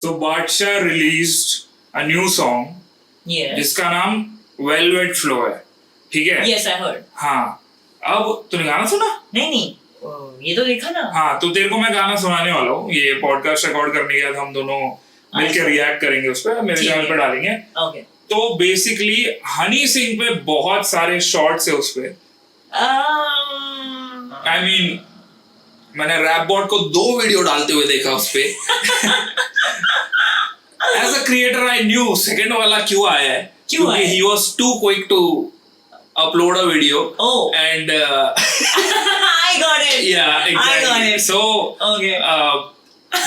तो बादशाह released a new song Yes. जिसका नाम वेलवेट फ्लो है, ठीक है? Yes, I heard. हाँ, अब तूने गाना सुना? नहीं, ये तो देखा ना. हाँ, तो तेरे को मैं गाना सुनाने वाला हूँ. ये पॉडकास्ट रिकॉर्ड करने के बाद हम दोनों मिलकर रिएक्ट करेंगे उस पर, मेरे चैनल पे डालेंगे. Okay. तो बेसिकली हनी सिंह पे बहुत सारे शॉर्ट्स है उस पे. आई मीन मैंने रैप बॉट को 2 वीडियो डालते हुए देखा उस पे. As a creator I knew second वाला क्यों आया है, क्योंकि he was too quick to upload a video. Oh. And I got it. yeah, exactly. I got it. So Okay.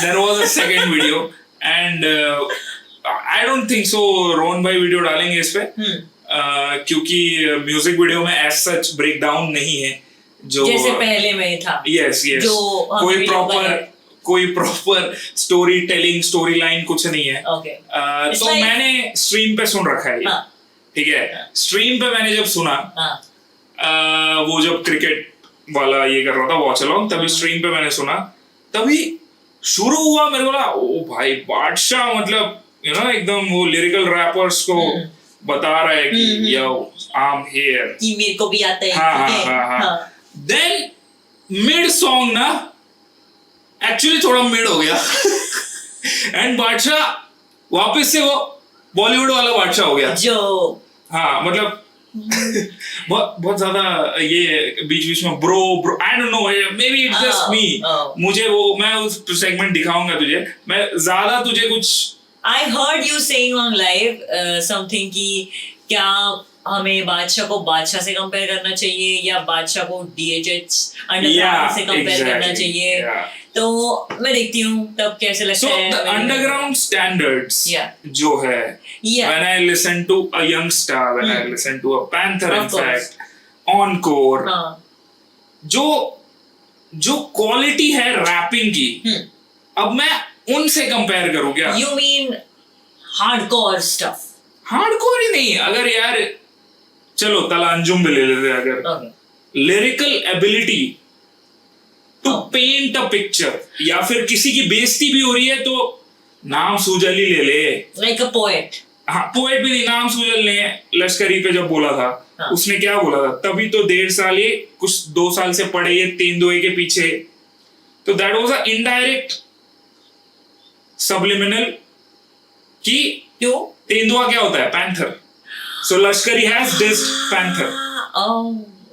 there was a second video and I don't think so Rohan भाई video डालेंगे इस पे. क्योंकि music video में as such breakdown नहीं है जो जैसे पहले में था. यस यस जो कोई proper story telling story line कुछ नहीं है. Okay. तो मैंने स्ट्रीम पे सुन रखा है ये. ठीक है, स्ट्रीम पे मैंने जब सुना वो जब क्रिकेट वाला ये कर रहा था वॉच अलॉन्ग, तभी स्ट्रीम पे मैंने सुना, तभी शुरू हुआ मेरे को लगा ओ भाई बादशाह मतलब यू नो एकदम वो लिरिकल रैपर्स को बता रहा है कि यो आई एम हियर कि मेरे को भी आता है. हाँ. देन मिड सॉन्ग ना एक्चुअली थोड़ा मिड हो गया एंड बादशाह वापस से वो बॉलीवुड वाला बादशाह हो गया जो हाँ मतलब बहुत ज्यादा ये बीच बीच में bro I don't know maybe it's just me. मुझे वो मैं उस सेगमेंट दिखाऊंगा तुझे, मैं ज्यादा तुझे कुछ. I heard you saying on live something कि क्या हमें बादशाह को बादशाह से कंपेयर करना चाहिए या बादशाह को DHH अंडरग्राउंड से कंपेयर करना चाहिए. तो मैं देखती हूँ तब कैसे लगता है. So the underground standards जो है, when I listen to a Youngstar, when I listen to a Panther, in fact, Encore, जो क्वालिटी है रैपिंग की, अब मैं उनसे कंपेयर करूँ क्या? You mean hardcore stuff? Hardcore ही नहीं, अगर यार चलो तलांजुम भी ले लेते अगर lyrical ability to paint a picture या फिर किसी की बेइज्जती भी हो रही है तो नाम सूजल ही ले ले. Like a poet. हाँ पोएट भी नहीं, नाम सूजल ने लश्करी पे जब बोला था उसने क्या बोला था, तभी तो 1.5 साल ये कुछ 2 साल से पड़े ये तेंदुए के पीछे. तो that was a indirect subliminal कि क्यों तेंदुआ क्या होता है, पैंथर. सो लश्करी हैज डिस्ड पैंथर.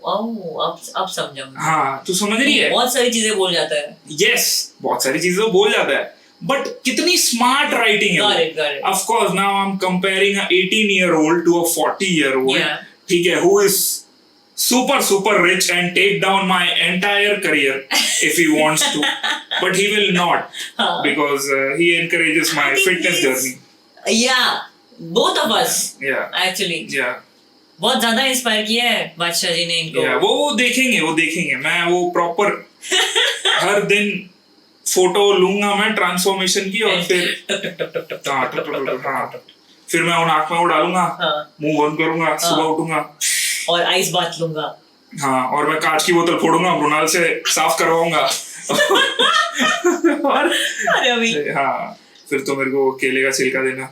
अब समझा. हाँ तू समझ रही है, बहुत सारी चीजें बोल जाता है. यस बहुत सारी चीजें बोल जाता है बट कितनी स्मार्ट राइटिंग है. Of course now I am comparing a 18-year-old to a 40-year-old. ठीक है, who is super rich and take down my entire career if he wants to, but he will not because he encourages my fitness journey. Yeah, both of us. Yeah, actually. Yeah. बहुत ज्यादा inspire किया है बादशाह जी ने इनको. वो देखेंगे मैं वो प्रॉपर हर दिन फोटो लूंगा मैं ट्रांसफॉर्मेशन की और फिर फिर मैं उन आँख में वो डालूंगा, मुंह बंद करूंगा, सुबह उठूंगा और आइस बात लूंगा. हाँ और मैं कांच की बोतल फोड़ूंगा, मृणाल से साफ करवाऊंगा और हाँ फिर तो मेरे को केले का छिलका देना.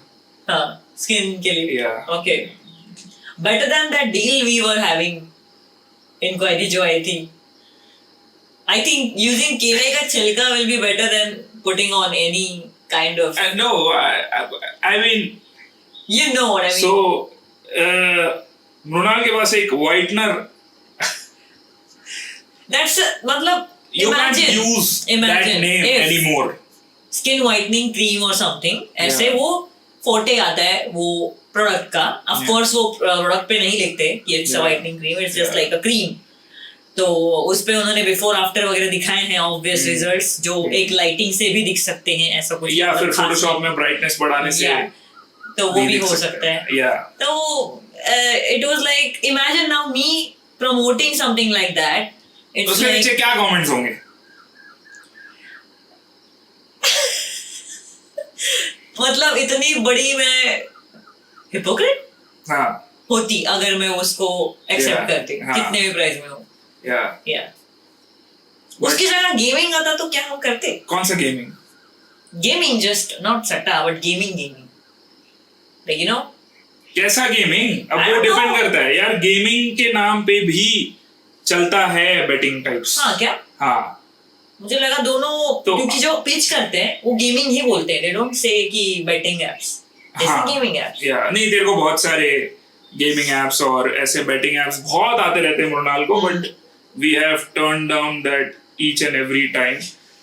हाँ स्किन के लिए. Okay better than that deal we were having inquiry जो आई थी. I think using केले का छिलका will be better than putting on any kind of. No, I mean. You know what I mean. So Mrinal के पास एक whitener. That's मतलब. You can't use that name anymore. Skin whitening cream or something. ऐसे वो फोटे आता है वो product का. Of course वो प्रोडक्ट पे नहीं लिखते कि it's a whitening cream. It's just like a cream. तो उस पे उन्होंने बिफोर आफ्टर वगैरह दिखाए हैं ऑब्वियस रिजल्ट्स जो एक लाइटिंग से भी दिख सकते हैं, ऐसा कुछ या फिर फोटोशॉप में ब्राइटनेस बढ़ाने से तो वो भी हो सकता है. तो it was like imagine now me promoting something like that. उसके नीचे क्या कमेंट्स होंगे? मतलब इतनी बड़ी मैं हिपोक्रेट होती अगर मैं उसको एक्सेप्ट करती कितने भी प्राइस में हो. उसकी जगह गेमिंग आता तो क्या हम करते? कौन सा गेमिंग? Gaming, just not सट्टा, but gaming. Like, you know, कैसा गेमिंग? अब I वो don't डिपेंड know. करता है यार, गेमिंग के नाम पे भी चलता है बेटिंग टाइप्स। हाँ क्या? हाँ मुझे लगा दोनों, तो- क्योंकि जो पिच करते हैं वो गेमिंग ही बोलते हैं, they don't say कि betting apps, they say gaming apps. या नहीं, तेरे को बहुत सारे गेमिंग एप्स और ऐसे बेटिंग एप्स बहुत आते रहते हैं मृणाल को, but we have turn down that each and every time.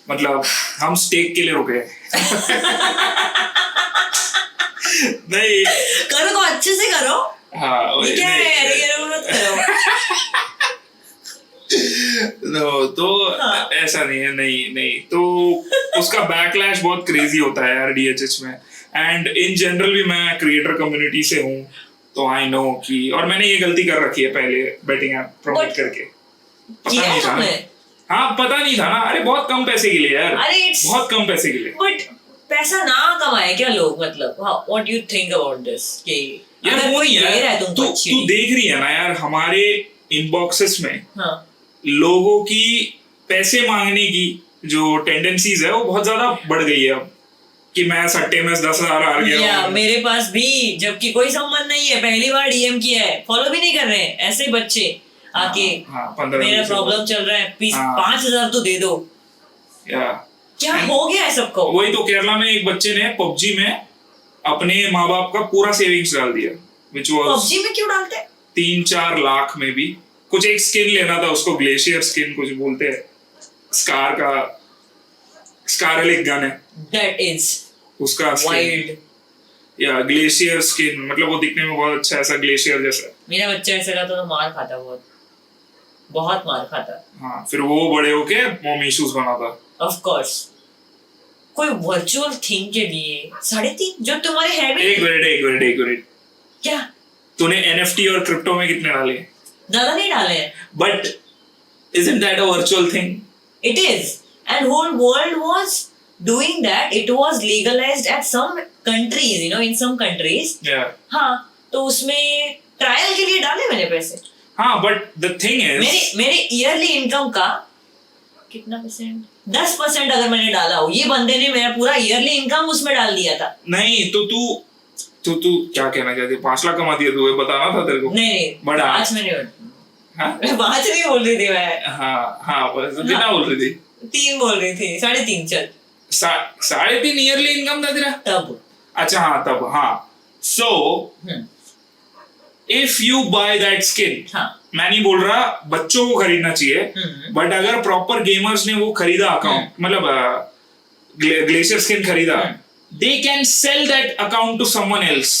मतलब हम स्टेक के लिए रुके नहीं। करो तो अच्छे से करो। हाँ ये क्या है यार, ये मत करो। नो तो हाँ. ऐसा नहीं है, नहीं तो उसका बैकलैश बहुत क्रेजी होता है यार डीएचएच में। एंड इन जनरल भी मैं क्रिएटर कम्युनिटी से हूँ, तो आई नो कि, और मैंने ये गलती कर रखी है पहले बेटिंग ऐप प्रमोट करके। पता किया नहीं है था ना। तुमने? हाँ पता नहीं था ना, अरे बहुत कम पैसे के लिए यार, अरे it's- बहुत कम पैसे के लिए। बट पैसा ना कमाए क्या लोग, मतलब what you think about this कि यार अगर वो कोई नहीं दे रहा है यार, तुमको तू अच्छी तू डील। देख रही है ना यार हमारे इनबॉक्सेस में हाँ लोगों की पैसे मांगने की जो टेंडेंसीज है वो बहुत ज्यादा बढ़ गई है अब, कि मैं सट्टे में 10,000 हार गया या हूँ। मेरे पास भी, जबकि कोई संबंध नहीं है, पहली बार डीएम किया है, फॉलो भी नहीं कर रहे हैं, ऐसे बच्चे आके हाँ, 15 मेरा बीस प्रॉब्लम चल रहा है, प्लीज हाँ। 5,000 तो दे दो। या क्या हो गया है सबको? वही तो, केरला में एक बच्चे ने पबजी में अपने माँ बाप का पूरा सेविंग्स डाल दिया, विच वाज पबजी में क्यों डालते हैं? 3-4 लाख में भी। कुछ एक स्किन लेना था उसको, ग्लेशियर स्किन कुछ बोलते हैं, स्कार का, स्कार एक गन है दैट इज उसका स्किन, वाइल्ड। या ग्लेशियर स्किन, मतलब वो दिखने में बहुत अच्छा, ऐसा ग्लेशियर जैसा। मेरा बच्चा ऐसा रहता तो मार खाता, बहुत मार खाता। हाँ फिर वो बड़े होके मोम इश्यूज बनाता। ऑफ कोर्स कोई वर्चुअल थिंग के लिए 3.5 जो तुम्हारे है भी एक मिनट क्या? तूने एनएफटी और क्रिप्टो में कितने डाले? ज्यादा नहीं डाले हैं। But isn't that a virtual thing? It is, and whole world was doing that. It was legalized at some countries, you know, in some countries. Yeah. हाँ, तो उसमें ट्रायल के लिए डाले मैंने पैसे। हाँ but the thing is, मेरे ईयरली इनकम का कितना परसेंट? 10% अगर मैंने डाला हो, ये बंदे ने मेरा पूरा ईयरली इनकम उसमें डाल दिया था। नहीं तो तू क्या कहना चाहती है? 5 लाख कमा दिया तू, ये बताना था तेरे को। नहीं, बड़ा 5 मैंने, हाँ मैं 5 नहीं बोल रही थी, मैं हाँ कितना बोल रही थी? 3 बोल रही थी, 3.5 चल। 3.5 ईयरली इनकम था तेरा? तब अच्छा हाँ तब, हाँ so if you buy that skin, हाँ मैं नहीं बोल रहा बच्चों को खरीदना चाहिए, बट अगर प्रॉपर गेमर्स ने वो खरीदा अकाउंट, मतलब ग्लेशियर स्किन खरीदा, they can sell that account to someone else,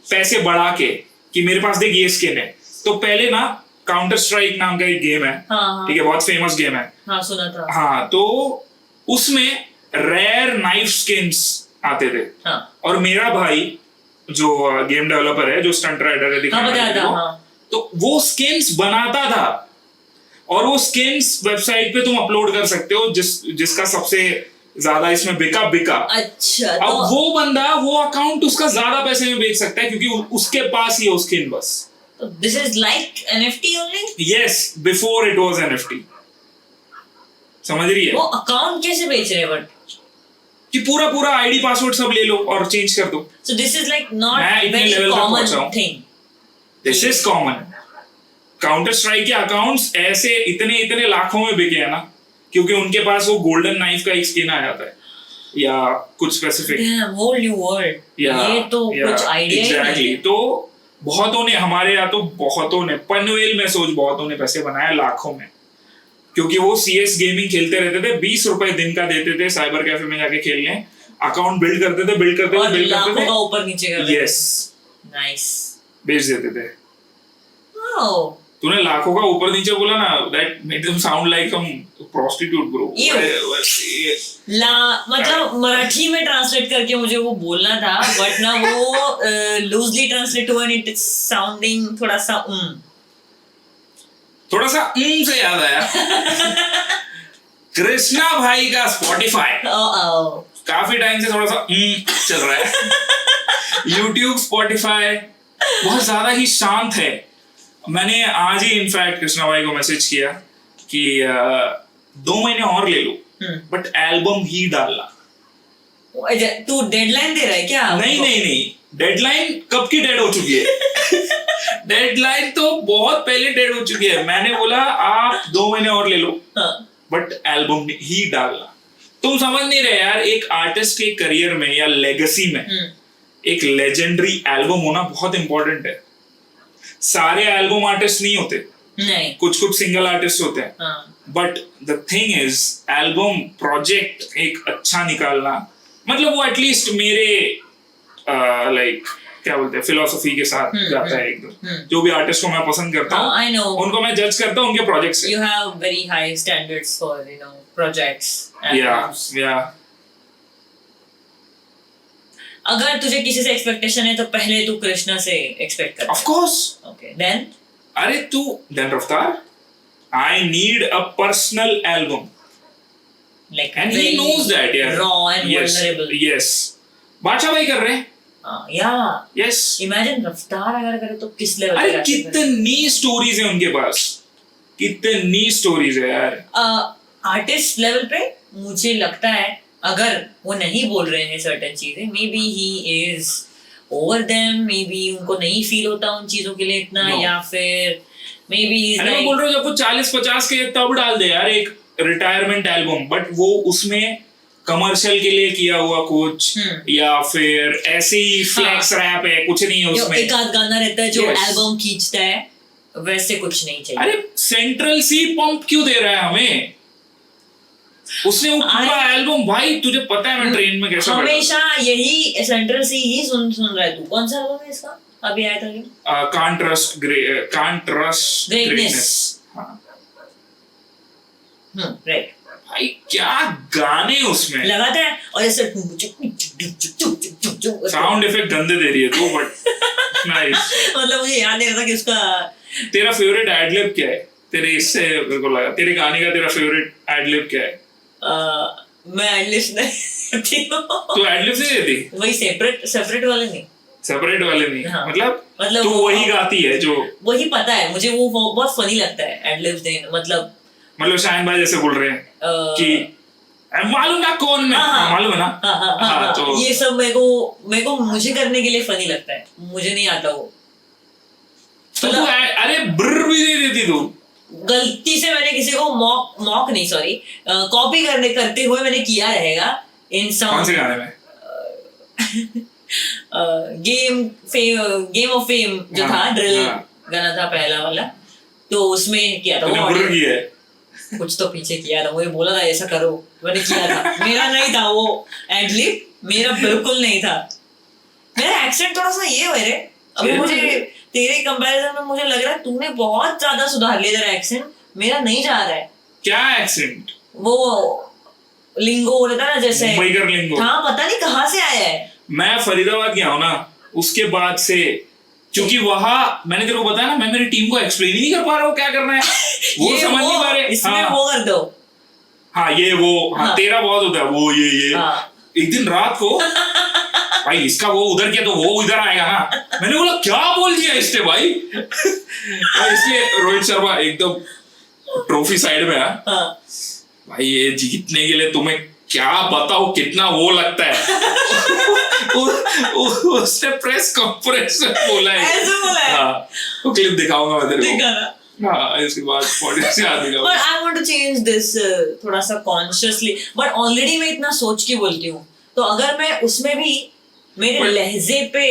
पैसे बढ़ा के, कि मेरे पास देख ये स्किन है। तो पहले ना काउंटर स्ट्राइक नाम का एक गेम है, हाँ ठीक है, बहुत फेमस गेम है। हाँ सुना था। हाँ तो उसमें रेयर नाइफ स्किन्स आते थे, हाँ और मेरा भाई जो गेम डेवलपर है, जो स्टंट राइडर है, हाँ दिखाना बताया था, है हाँ तो वो स्किन्स बनाता था, और वो स्किन्स वेबसाइट पे तुम अपलोड कर सकते हो, जिसका सबसे ज्यादा इसमें बिका। अच्छा। अब तो वो बंदा वो अकाउंट उसका ज्यादा पैसे में बेच सकता है, क्योंकि उसके पास ही है वो स्किन बस। This is like NFT only? Yes, before it was NFT. समझ रही है? वो अकाउंट कैसे बेच रहे हैं? बट कि पूरा आईडी पासवर्ड सब ले लो और चेंज कर दो। So this is like not मैं इतने वेरी level तक पहुंचा कॉमन हूं। Thing. This is common. Counter strike के अकाउंट्स ऐसे इतने लाखों में बिके हैं ना, क्योंकि उनके पास वो गोल्डन नाइफ का एक स्किन आ जाता है, या कुछ स्पेसिफिक, होल न्यू वर्ल्ड। ये तो कुछ आइडिया ही नहीं है। तो बहुतों ने, हमारे यहाँ तो बहुतों ने, पनवेल में सोच बहुतों ने पैसे बनाए लाखों में, क्योंकि वो CS गेमिंग खेलते रहते थे, 20 रुपए दिन का देते थे साइबर कैफे में जाके खेलने, अकाउंट बिल्ड करते थे लाखों का ऊपर नीचे कर रहे थे। यस, नाइस, बेच देते थे। वाओ। तूने लाखों का ऊपर नीचे बोला ना, that made them sound like some prostitute bro. मतलब मराठी में ट्रांसलेट करके मुझे वो बोलना था, बट ना वो लूजली ट्रांसलेट हुआ, इट इज साउंडिंग थोड़ा सा से याद आया कृष्णा भाई का स्पॉटिफाई काफी टाइम से थोड़ा सा चल रहा है। YouTube, स्पॉटिफाई बहुत ज्यादा ही शांत है। मैंने आज ही इनफैक्ट कृष्णा भाई को मैसेज किया कि 2 महीने और ले लो, बट एल्बम ही डालना। तू डेडलाइन दे रहा है क्या? नहीं, डेडलाइन कब की डेड हो चुकी है। डेडलाइन तो बहुत पहले डेड हो चुकी है। मैंने बोला आप 2 महीने और ले लो, बट एल्बम ही डालना। तुम समझ नहीं रहे यार, एक आर्टिस्ट के करियर में या लेगेसी में एक लेजेंडरी एल्बम होना बहुत इंपॉर्टेंट है। सारे एल्बम आर्टिस्ट नहीं होते, नहीं, कुछ सिंगल आर्टिस्ट होते हैं, but the thing is album project एक अच्छा निकालना, मतलब वो एटलीस्ट मेरे लाइक क्या बोलते हैं फिलोसफी के साथ जाता है एकदम। जो भी आर्टिस्ट को मैं पसंद करता हूँ उनको मैं जज करता हूँ उनके प्रोजेक्ट से। You have very high standards for projects. Yeah. अगर तुझे किसी से एक्सपेक्टेशन है तो पहले तू कृष्णा से एक्सपेक्ट कर। Of course. Okay. Then? अरे तू then रफ्तार, I need a personal album. Like and he knows that, yeah. Raw and vulnerable. Yes. बादशाह भाई कर रहे हैं। Yes. Imagine रफ्तार अगर करे तो किस लेवल अरे कितनी स्टोरीज है उनके पास, कितनी स्टोरीज है यार। आर्टिस्ट लेवल पे मुझे लगता है अगर वो नहीं बोल रहे हैं सर्टेन चीजें, may be he is over them, may be उनको नहीं फील होता उन चीजों के लिए इतना, या फिर मे बी मैं बोल रहा हूँ जब वो 40-50 के तब डाल दे यार एक रिटायरमेंट एल्बम, बट वो उसमें कमर्शियल के लिए किया हुआ कुछ या फिर ऐसे ही फ्लैक्स रैप है, कुछ नहीं है उसमें, एक आध गाना रहता है जो एल्बम खींचता है, वैसे कुछ नहीं चाहिए। अरे सेंट्रल सी पंप क्यों दे रहा है हमें? उसने वो पूरा एल्बम, भाई तुझे पता है मैं ट्रेन में कैसा हमेशा यही सेंट्रल सी ही सुन रहा है तू। कौन सा एल्बम है इसका अभी आया था? Can't trust greatness. राइट। भाई क्या गाने उसमें लगाता है और ऐसे साउंड इफेक्ट गंदे दे रही है तू, बट नाइस। मतलब मुझे याद नहीं रहता कि उसका तेरा फेवरेट एडलिब क्या है तेरे, इससे मेरे को लगा तेरे गाने का तेरा फेवरेट एडलिब क्या है? मैं एडलिब्स नहीं देती हूं। तू एडलिब्स नहीं देती? वही सेपरेट वाले नहीं, सेपरेट वाले नहीं। हाँ। मतलब तू वही गाती है जो, वही पता है मुझे, वो बहुत फनी लगता है एडलिब्स देना। मतलब शाहीन भाई जैसे बोल रहे हैं कि मालूम ना कौन में, मालूम है ना। तो ये सब मेरे को मुझे करने के लिए फनी लगता है, मुझे नहीं आता वो। तो तू अरे ब्र भी नहीं देती तू? गलती से मैंने किसी को मॉक नहीं, सॉरी, कॉपी करते हुए मैंने किया रहेगा इन सम। कौन से गाने में? गेम ऑफ फेम जो था, ड्रिल गाना था पहला वाला, तो उसमें किया था वो। कुछ तो पीछे किया था, मुझे बोला था ऐसा करो, मैंने किया था। मेरा नहीं था वो एडलिब, मेरा बिल्कुल नहीं था। मेरा एक्सेंट थोड़ा सा ये है रे, अभी मुझे तेरे कंपैरिजन में मुझे लग रहा है तूने बहुत ज्यादा सुधार लिया तेरा एक्सेंट, मेरा नहीं जा रहा है। क्या एक्सेंट? वो लिंगो रहता ना जैसे, मुंबईकर लिंगो। हाँ, पता नहीं कहाँ से आया है। मैं फरीदाबाद गया हूँ ना, उसके बाद से, क्योंकि वहां मैंने तेरे को बताया ना, मैं मेरी टीम को एक्सप्लेन ही नहीं कर पा रहा हूँ क्या करना है। वो समझ नहीं पा रहे। इसमें वो कर दो। हाँ ये वो, हाँ तेरा बहुत होता है वो ये। एक दिन रात को भाई इसका वो उधर किया तो वो इधर आएगा ना, मैंने बोला क्या बोल दिया इसने भाई। इसलिए रोहित शर्मा एकदम ट्रॉफी साइड में है भाई, ये जीतने के लिए तुम्हें क्या बताओ कितना वो लगता है। उसने प्रेस कॉन्फ्रेंस में बोला है, ऐसे बोला है। हाँ वो क्लिप दिखाऊंगा मैं तेरे को। हाँ इसके बाद पॉडकास्ट याद दिखाऊंगा। But I want to change this थोड़ा सा consciously, but already मैं इतना सोच के बोलती हूँ, तो अगर मैं उसमें भी मेरे लहजे पे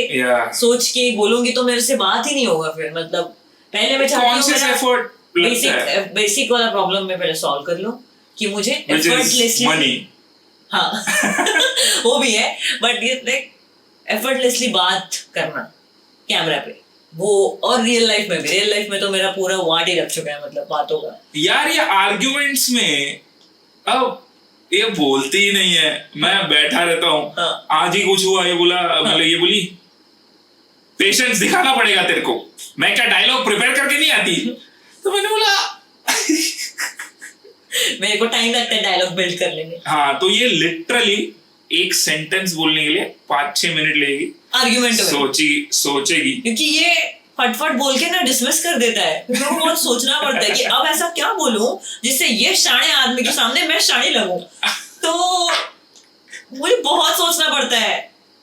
सोच के बोलूंगी तो मेरे से बात ही नहीं होगा फिर। मतलब पहले मैं चाहती हूँ बेसिक वाला प्रॉब्लम में पहले सॉल्व कर लूं कि मुझे एफर्टलेसली, हाँ वो भी है, बट ये लाइक एफर्टलेसली बात करना कैमरा पे, वो और रियल लाइफ में तो मेरा पूरा वार्ड ही रख चुका है, मतलब बातों का। यार ये आर्ग्यूमेंट्स में अब ये बोलती ही नहीं है, मैं बैठा रहता हूँ। आज ही कुछ हुआ, ये बोला, मतलब ये बोली पेशेंस दिखाना पड़ेगा तेरे को, मैं क्या डायलॉग प्रिपेयर करके नहीं आती? तो मैंने बोला मेरे को टाइम लगता है डायलॉग बिल्ड करने में। हाँ तो ये लिटरली एक सेंटेंस बोलने के लिए 5-6 मिनट लगेगी आर्ग्यूमेंट में, सोचेगी, क्योंकि ये फटफट बोल के ना डिसमिस कर देता है, फिर मेरे को बहुत सोचना पड़ता है कि अब ऐसा क्या बोलूं जिससे ये शाणे आदमी के सामने मैं शाणी लगूं। तो मुझे बहुत सोचना पड़ता है,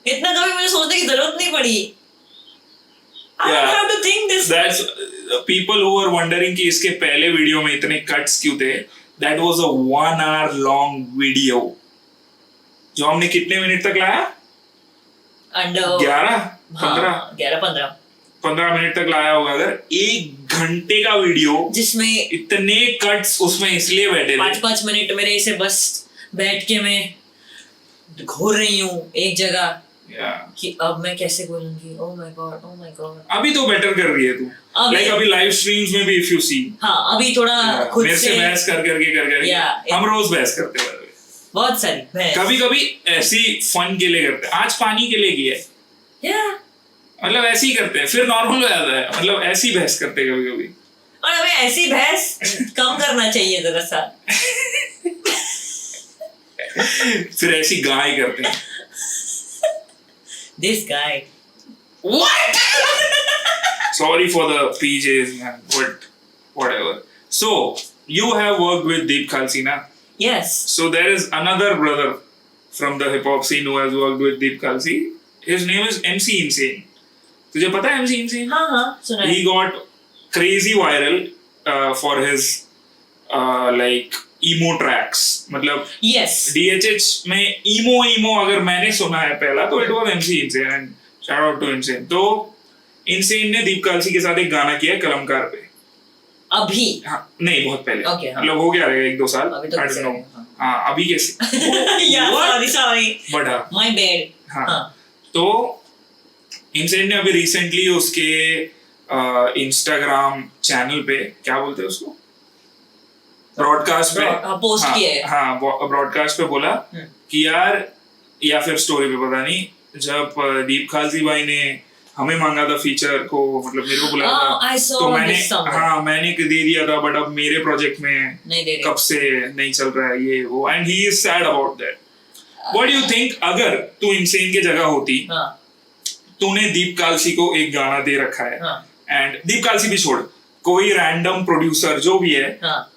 इतना कभी मुझे सोचने की जरूरत नहीं पड़ी. I don't have to think this. That's people who were wondering कि इसके पहले वीडियो में इतने कट्स क्यों थे. That was a 1 hour long video जो हमने कितने मिनट तक लाया? अंडर 15 मिनट तक लाया होगा. अगर 1 घंटे का वीडियो जिसमें इतने कट्स उसमें इसलिए बैठे थे 5-5 मिनट मेरे से बस बैठ के मैं घूर रही हूँ एक जगह कि अब मैं कैसे बोलूंगी. Oh my God. अभी तो बेटर कर रही है तू. लाइक अभी लाइव स्ट्रीम्स में भी इफ यू सी. हाँ अभी थोड़ा खुद मेरे से बहस कर करके हम रोज बहस करते हैं बहुत सारी बहस. कभी कभी ऐसी फन के लिए करते हैं. आज पानी के लिए किया है मतलब ऐसे ही करते हैं फिर नॉर्मल हो जाता है. मतलब ऐसी बहस करते हैं कभी कभी. और हमें ऐसी बहस कम करना चाहिए जरा सा. फिर ऐसी गाय करते हैं. This guy. What? Sorry for the PJs, man. Whatever. So you have worked with Deep Khalsi, na? Yes. So there is another brother from the hip hop scene who has worked with Deep Khalsi. His name is MC Insane. तुझे पता है MC Insane? हाँ सुना है. He got crazy viral for his like emo tracks. मतलब yes. DHH में emo अगर मैंने सुना है पहला तो it was MC Insane and shout out to Insane. तो Insane ने दीप कालसी के साथ एक गाना किया है कलमकार पे. अभी हाँ नहीं बहुत पहले. Okay, हाँ. मतलब हो गया रहेगा 1-2 साल. अभी तो I don't know. हाँ अभी कैसे? yeah, sorry. But हाँ. My bad. हाँ. तो Insane ने अभी रिसेंटली उसके इंस्टाग्राम चैनल पे क्या बोलते हैं उसको ब्रॉडकास्ट पे पोस्ट किया है. हाँ ब्रॉडकास्ट पे बोला कि यार या फिर स्टोरी पे पता नहीं जब दीप खालसी भाई ने हमें मांगा था फीचर को मतलब मेरे को बुलाया था तो मैंने दे दिया था बट अब मेरे प्रोजेक्ट में कब से नहीं चल रहा है ये वो and he is sad about that. What do you think अगर तू इनसेन की जगह होती तूने दीप कालसी को एक गाना दे रखा है एंड दीप कालसी भी छोड़ कोई रैंडम प्रोड्यूसर जो भी है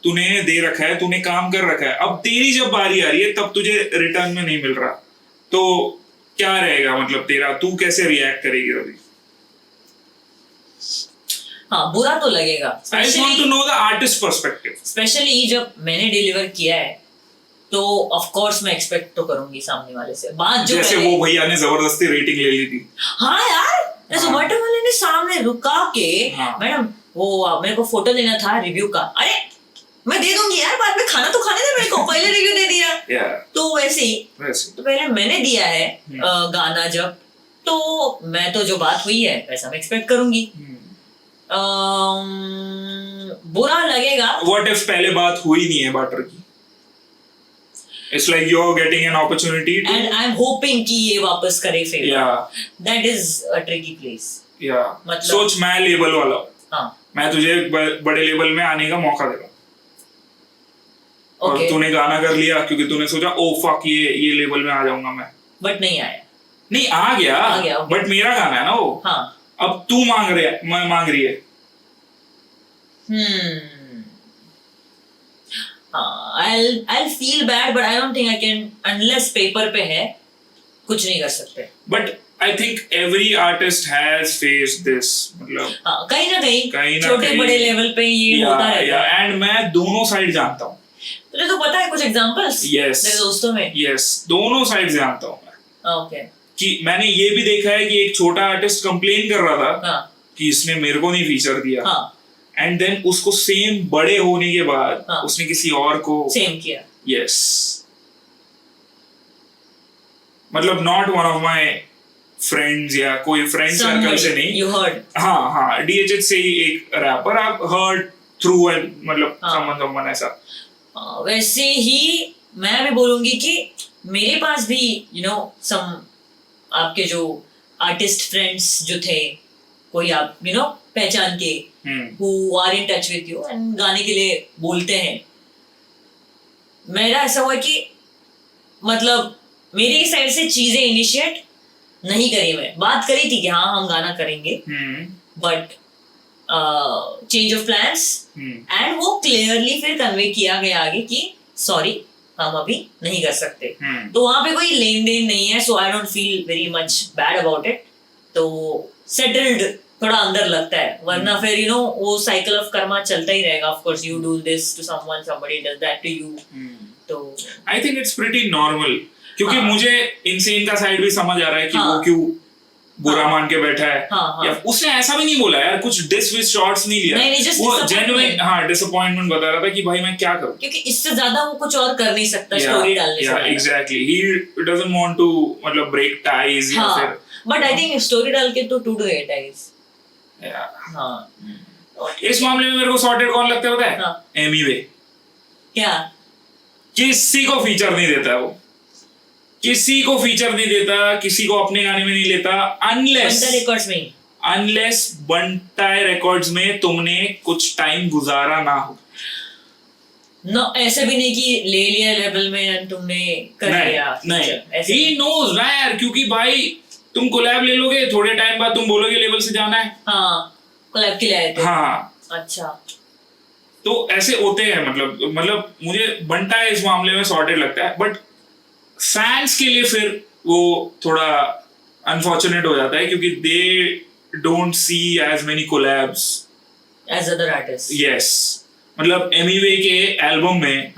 तूने दे रखा है तूने काम कर रखा है अब तेरी जब बारी आ रही है तब तुझे रिटर्न में नहीं मिल रहा तो क्या रहेगा मतलब तेरा तू कैसे रिएक्ट करेगी अभी? हाँ बुरा तो लगेगा. I just want to know the artist perspective. Specially जब मैंने डिलीवर किया है तो ऑफ कोर्स मैं एक्सपेक्ट तो करूंगी सामने वाले से. बात जो जैसे वो भैया ने जबरदस्ती रेटिंग ले ली थी. हाँ यार जोमेटो वाले ने सामने रुका के मैडम वो मेरे को फोटो लेना था रिव्यू का. अरे मैं दे दूंगी यार बाद में खाना तो खाने दे मेरे को पहले रिव्यू दे दिया. तो वैसे ही तो पहले मैंने दिया है गाना जब तो मैं तो जो बात हुई है वैसा मैं एक्सपेक्ट करूंगी. बुरा लगेगा. What if पहले बात हुई नहीं है बाटर की? It's like you're getting an opportunity to... and I'm hoping कि ये वापस करे फिर. Yeah. That is a tricky place. Yeah. मतलब सोच मैं लेबल वाला हूँ. हाँ. मैं तुझे बड़े लेबल में आने का मौका देगा. और तूने गाना कर लिया क्योंकि तूने सोचा ओ फक ये लेवल में आ जाऊंगा मैं. बट नहीं आया. नहीं आ गया बट मेरा गाना है ना वो. हाँ. अब तू मांग रही है. I'll feel bad but I don't think I can unless paper पे है कुछ नहीं कर सकते. But I think every artist has faced this मतलब कहीं ना कहीं छोटे बड़े लेवल पे ये होता रहता है. एंड मैं दोनों साइड जानता हूँ. तुझे तो पता है कुछ एग्जांपल्स मेरे दोस्तों में. यस दोनों साइड जानता हूँ मैं. ओके. कि मैंने ये भी देखा है कि एक छोटा आर्टिस्ट कंप्लेन कर रहा था कि इसने मेरे को नहीं फीचर दिया एंड देन उसको सेम बड़े होने के बाद उसने किसी और को सेम किया. यस मतलब not one of my friends या कोई फ्रेंड सर्कल से नहीं. You heard. हाँ DHH से ही एक रैपर आप हर्ड थ्रू एंड मतलब समवन ऐसा. वैसे ही मैं भी बोलूंगी कि मेरे पास भी सम आपके जो आर्टिस्ट फ्रेंड्स जो थे कोई आप पहचान के who are in touch with you and गाने के लिए बोलते हैं. मेरा ऐसा हुआ कि मतलब मेरी साइड से चीजें इनिशिएट नहीं करी. मैं बात करी थी कि हाँ हम गाना करेंगे but change of plans and वो क्लियरली फिर कन्वे किया गया आगे कि सॉरी हम अभी नहीं कर सकते। तो वहां पे कोई लेन देन नहीं है, so I don't feel very much bad about it. तो सेटल्ड थोड़ा अंदर लगता है, वरना फिर यू नो वो साइकिल ऑफ कर्मा चलता ही रहेगा। Of course you do this to someone, somebody does that to you. तो I think it's pretty normal, क्योंकि मुझे इनसेन का साइड भी समझ आ रहा है कि वो क्यों बुरा मान के बैठा है। या उसने ऐसा भी नहीं बोला यार, कुछ डिस विद शॉट्स नहीं लिया। वो जेन्युइन डिसअपॉइंटमेंट बता रहा था कि भाई मैं क्या करूं, क्योंकि इससे ज्यादा वो कुछ और कर नहीं सकता स्टोरी डालने से। Exactly, he doesn't want to मतलब ब्रेक टाइज या फिर, बट आई थिंक स्टोरी डाल के तो टू डू इट टाइज। इस मामले में मेरे को सॉर्टेड कौन लगता है पता है? एमीवे। क्या? किसी को फीचर नहीं देता है वो, किसी को फीचर नहीं देता, किसी को अपने गाने में नहीं लेता, अनलेस बंटाई रिकॉर्ड्स में तुमने कुछ टाइम गुजारा ना हो। नो, ऐसा भी नहीं कि ले लिया लेवल में तुमने कर लिया। नहीं, ही नोज ना यार, क्योंकि भाई तुम कोलैब ले लोगे, थोड़े टाइम बाद तुम बोलोगे लेवल से जाना है। कोलैब के लिए आए थे। अच्छा, तो ऐसे होते हैं। मतलब मुझे बंटा इस मामले में सॉर्टेड लगता है, बट फैंस के लिए फिर वो थोड़ा अनफॉर्चुनेट हो जाता है, क्योंकि they don't see as many collabs as other artist. Yes, मतलब एमीवे के एल्बम में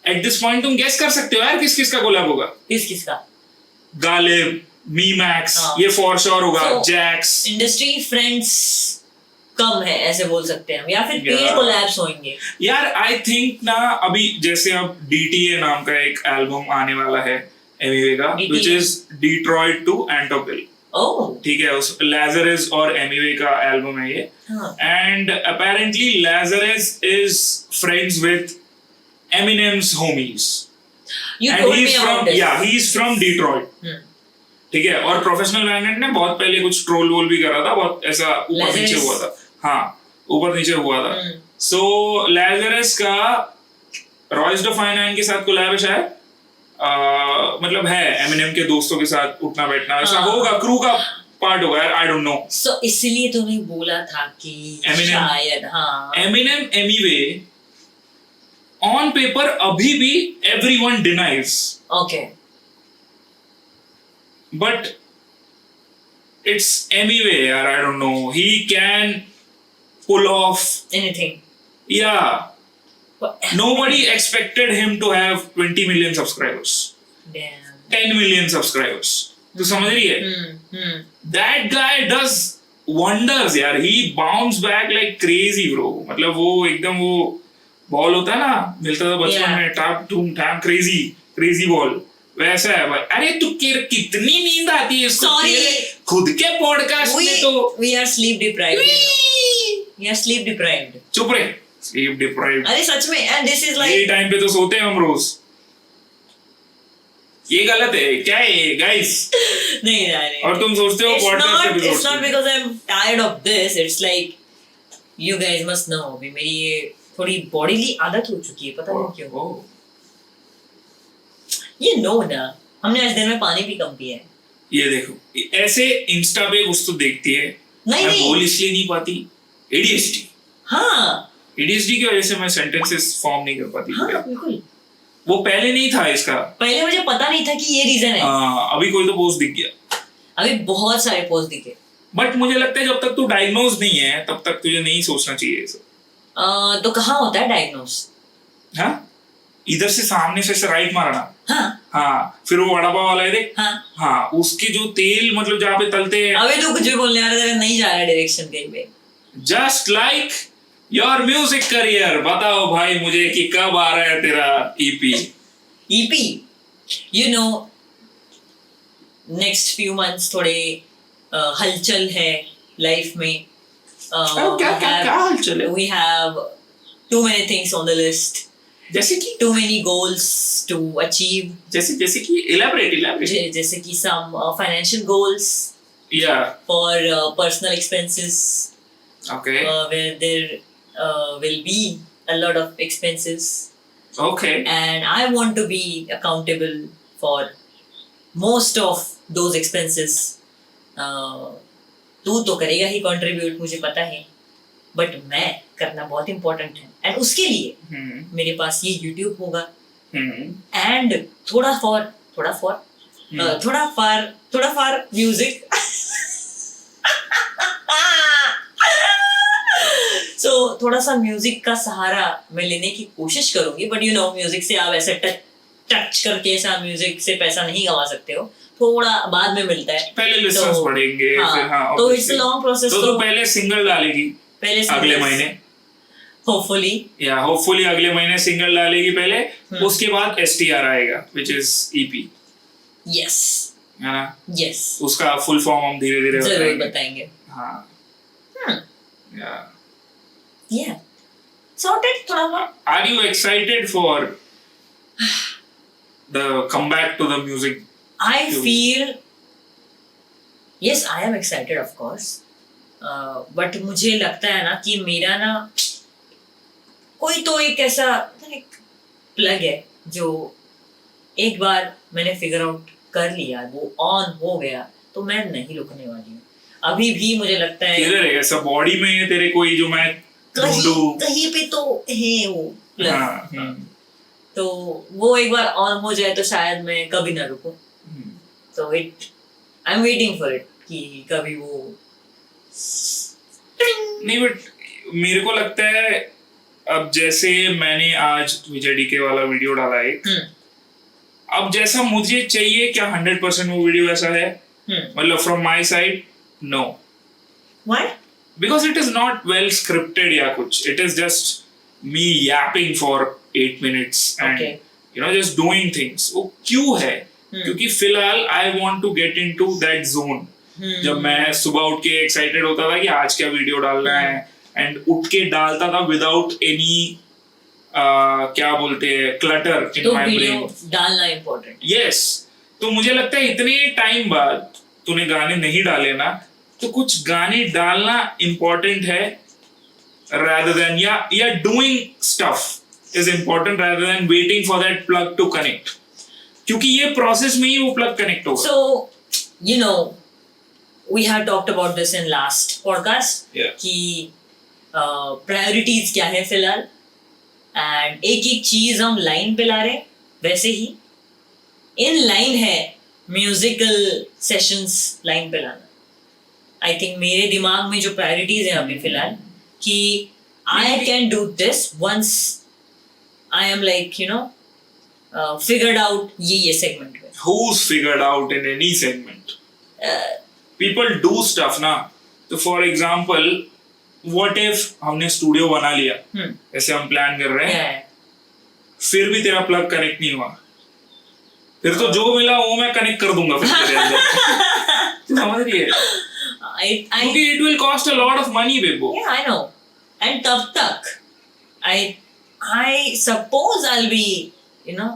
एट दिस पॉइंट तुम गेस कर सकते हो यार किस किस का कोलैब होगा। किस का? गालिब, मी मैक्स, ये फॉर श्योर होगा। जैक्स। इंडस्ट्री फ्रेंड्स कम है ऐसे बोल सकते हैं हम, या फिर पेड कोलैब्स होंगे यार। आई थिंक ना, अभी जैसे अब DTA नाम का एक एल्बम आने वाला है एमीवे का, व्हिच इज डिट्रॉइट टू एंटोपिल। ठीक है, उस लाजरस और एमीवे का एल्बम है ये। And apparently Lazarus is friends with Eminem's homies, and he is from Detroit. ठीक है, और प्रोफेशनल मैग्नेट ने बहुत पहले कुछ ट्रोल वोल भी करा था, बहुत ऐसा ऊपर नीचे हुआ था। ऊपर नीचे हुआ था। सो लाजरस का रॉयस द फाइनाइन के साथ कोलैब है शायद, मतलब है एमिनेम के दोस्तों के साथ उठना बैठना ऐसा होगा, क्रू का पार्ट होगा यार, आई डोंट नो। सो इसलिए तूने बोला था कि शायद एमिनेम एमीवे ऑन पेपर अभी भी everyone denies. Okay, but it's Emiway yaar, I don't know, he can pull off anything. Nobody expected him to have 20 million subscribers. Damn. 10 million subscribers. तो समझ रही है? That guy does wonders यार, he bounce back like crazy bro। मतलब वो एकदम वो ball होता है ना, मिलता था बचपन में, टैप टूम टैप, क्रेजी बॉल, वैसा है भाई। अरे तू कितनी नींद आती है इसको, खुद के पॉडकास्ट में तो we are sleep deprived, we are sleep deprived। चुप रहे, sleep deprived। अरे सच में, and this is like ये टाइम पे तो सोते हैं हम रोज। ये गलत है क्या है गाइस? नहीं, और तुम सोचते हो podcast episode. It's not because I'm tired of this, it's like you guys must know, अभी मेरी ये थोड़ी बॉडीली आदत हो चुकी है, पता नहीं क्यों। ये नो ना, हमने आज दिन में पानी भी कम पिया है। ये देखो, ऐसे इंस्टा पे कुछ तो देखती है, मैं बोल इसलिए नहीं पाती, ADHD। ADHD की वजह से मैं सेंटेंसेस फॉर्म नहीं कर पाती। बिल्कुल, वो पहले नहीं था इसका, पहले मुझे पता नहीं था कि ये रीजन है। अभी कोई तो पोस्ट दिख गया, अभी बहुत सारे पोस्ट दिखे। बट मुझे लगता है जब तक तू डायग्नोज नहीं है तब तक तुझे नहीं सोचना चाहिए सब। तो कहाँ होता है डायग्नोज? इधर से सामने से राइट मारना। फिर वो वड़ा पाव वाला है देख। उसके जो तेल मतलब जहाँ पे तलते हैं। अबे तू कुछ भी बोलने आ रहा है, नहीं जा रहा डायरेक्शन कहीं पे। Just like your music career. बताओ भाई मुझे कि कब आ रहा है तेरा EP? You know next few months थोड़े हलचल है लाइफ में। क्या हलचल है? We have too many things on the list. जैसे कि too many goals to achieve. जैसे कि elaborate. जैसे कि some financial goals. Yeah. For personal expenses. Okay. Where there will be a lot of expenses. Okay. And I want to be accountable for most of those expenses. तू तो करेगा ही contribute, मुझे पता है, बट मैं करना बहुत important है। एंड उसके लिए मेरे पास ये YouTube होगा, एंड थोड़ा फार म्यूजिक. सो थोड़ा सा म्यूजिक का सहारा मैं लेने की कोशिश करूंगी, बट यू नो म्यूजिक से आप ऐसे टच करके ऐसा म्यूजिक से पैसा नहीं कमा सकते हो, थोड़ा बाद में मिलता है. पहले लिसनर्स बढ़ेंगे, फिर हाँ तो इट्स लॉन्ग प्रोसेस. तो पहले सिंगल डालेगी अगले महीने, होपफुली अगले महीने सिंगल डालेगी पहले, उसके बाद STR आएगा व्हिच इज EP. यस है ना? यस, उसका फुल फॉर्म हम धीरे-धीरे जरूर बताएंगे. हाँ. Yeah. Sorted थोड़ा बहुत. Are you excited for the comeback to the music? I feel yes, I am excited of course. But मुझे लगता है ना कि मेरा ना कोई तो एक ऐसा प्लग है जो एक बार मैंने फिगर आउट कर लिया, वो ऑन हो गया तो मैं नहीं रुकने वाली हूँ. अभी भी मुझे लगता है किधर है ऐसा बॉडी में है तेरे कोई जो मैं कहीं पे तो है वो प्लग. तो वो एक बार ऑन हो जाए तो शायद मैं कभी ना रुकूं. तो I am waiting for it कि कभी वो नहीं. बट मेरे को लगता है अब जैसे मैंने आज विजय डीके वाला वीडियो डाला है, अब जैसा मुझे चाहिए क्या 100% वो वीडियो ऐसा है? मतलब from my side no. Why? Because it is not well scripted या कुछ. It is just me yapping for 8 minutes and you know just doing things. वो क्यों है? क्योंकि फिलहाल I want to get into that zone. जब मैं सुबह उठ के excited होता था कि आज क्या वीडियो डालना है, and उठ के डालता था without any क्या बोलते हैं clutter in my brain. तो डालना important. Yes. तो मुझे लगता है इतने टाइम बाद तूने गाने नहीं डाले ना, तो कुछ गाने डालना important है rather than या doing stuff is important rather than waiting for that plug to connect. क्योंकि ये process में ही वो plug connect होगा. So you know we have talked about this in last podcast कि priorities क्या है फिलहाल, and एक चीज हम लाइन पे ला रहे हैं. वैसे ही इन लाइन है म्यूजिकल सेशंस लाइन पे लाना. आई थिंक मेरे दिमाग में जो प्रायोरिटीज है अभी फिलहाल कि I can do this once I am like you know figured out ये सेगमेंट में. Who's figured out in any segment? People do stuff ना. तो फॉर एग्जाम्पल what if हमने स्टूडियो बना लिया, ऐसे हम प्लान कर रहे हैं, फिर भी तेरा प्लग कनेक्ट नहीं हुआ, फिर तो जो मिला वो मैं कनेक्ट कर दूंगा फिर तेरे अंदर. समझ रही है? क्योंकि it will cost a lot of money, Bebo. Yeah, I know. And तब तक I suppose I'll be you know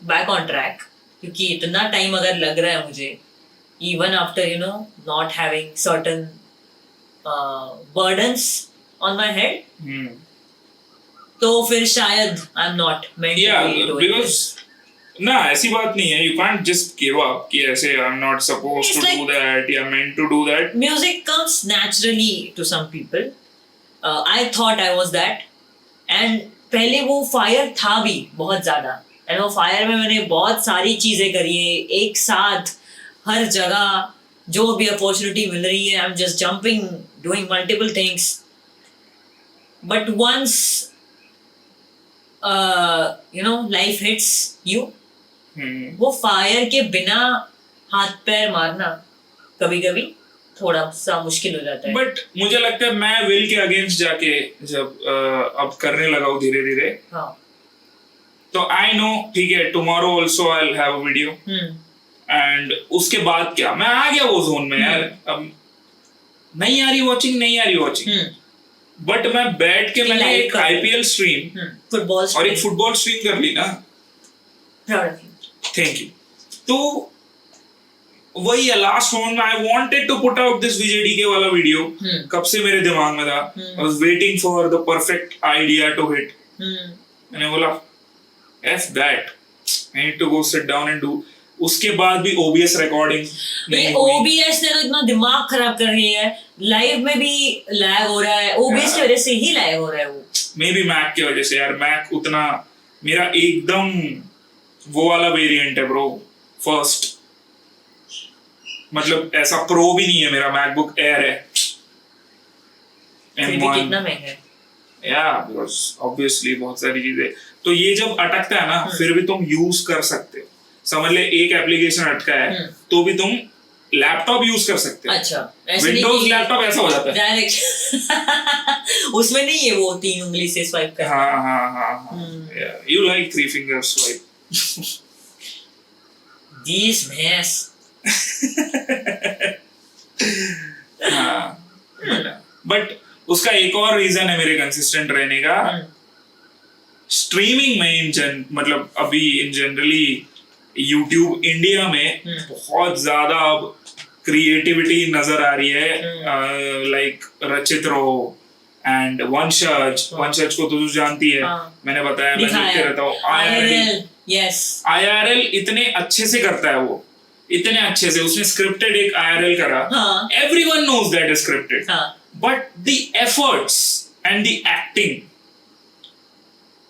back on track. क्योंकि इतना टाइम अगर लग रहा है मुझे, even after you know not having certain burdens on my head, तो फिर शायद I'm not meant to be doing because this. ना ऐसी बात नहीं है. You can't just give up कि ऐसे I'm not supposed to do that या meant to do that. Music comes naturally to some people. I thought I was that. And पहले वो फायर था भी बहुत ज़्यादा. And वो फायर में मैंने बहुत सारी चीज़ें करी है एक साथ, हर जगह जो भी अपॉर्चुनिटी मिल रही है I'm just jumping, doing multiple things. But once you know life hits you, वो फायर के बिना हाथ पैर मारना कभी कभी थोड़ा सा मुश्किल हो जाता है. बट मुझे लगता है मैं विल के अगेंस्ट जाके जब अब करने लगा हूँ धीरे धीरे, तो आई नो ठीक है tomorrow also I will have a video, and उसके बाद क्या मैं आ गया वो जोन में यार. अब नहीं आ रही वॉचिंग, बट मैं बैठ के मैंने एक IPL स्ट्रीम फुटबॉल और एक फुटबॉल स्ट्रीम कर ली ना. Thank you. तो वही है लास्ट मोमेंट में I wanted to put out this Vijay DK वाला वीडियो. कब से मेरे दिमाग में था, I was waiting for the perfect idea to hit. मैंने बोला F that, I need to go sit down and do. उसके बाद भी OBS रिकॉर्डिंग OBS ने तो इतना दिमाग खराब कर दिया है. लाइव में भी लैग हो रहा है, OBS की वजह से ही लैग हो रहा है. वो मे बी मैक की वजह से यार. मैक उतना मेरा एकदम वो वाला वेरिएंट है ब्रो, फर्स्ट, मतलब ऐसा प्रो भी नहीं है मेरा, मैकबुक एयर है फिर भी M1। कितना महंगा है। या बिकॉज ऑब्वियसली बहुत सारी चीजें, तो ये जब अटकता है ना फिर भी तुम यूज कर सकते हो। समझ ले एक एप्लीकेशन अटका है तो भी तुम लैपटॉप यूज कर सकते हो। अच्छा, ऐसे नहीं विंडोज कि लैपटॉप ऐसा हो जाता है। डायरेक्ट उसमें नहीं है वो 3 उंगली से स्वाइप करना। हाँ you like 3 finger swipe. These भैंस। हाँ बट उसका एक और रीजन है मेरे कंसिस्टेंट रहने का, स्ट्रीमिंग में मतलब अभी इन जनरली यूट्यूब इंडिया में बहुत ज्यादा अब क्रिएटिविटी नजर आ रही है। लाइक रचित रो एंड वंशज को तो तू जानती है। मैंने बताया मैं देखते रहता हूँ IRL। यस, IRL इतने अच्छे से करता है वो, इतने अच्छे से। उसने स्क्रिप्टेड एक IRL करा, everyone knows that is scripted, but the efforts and the acting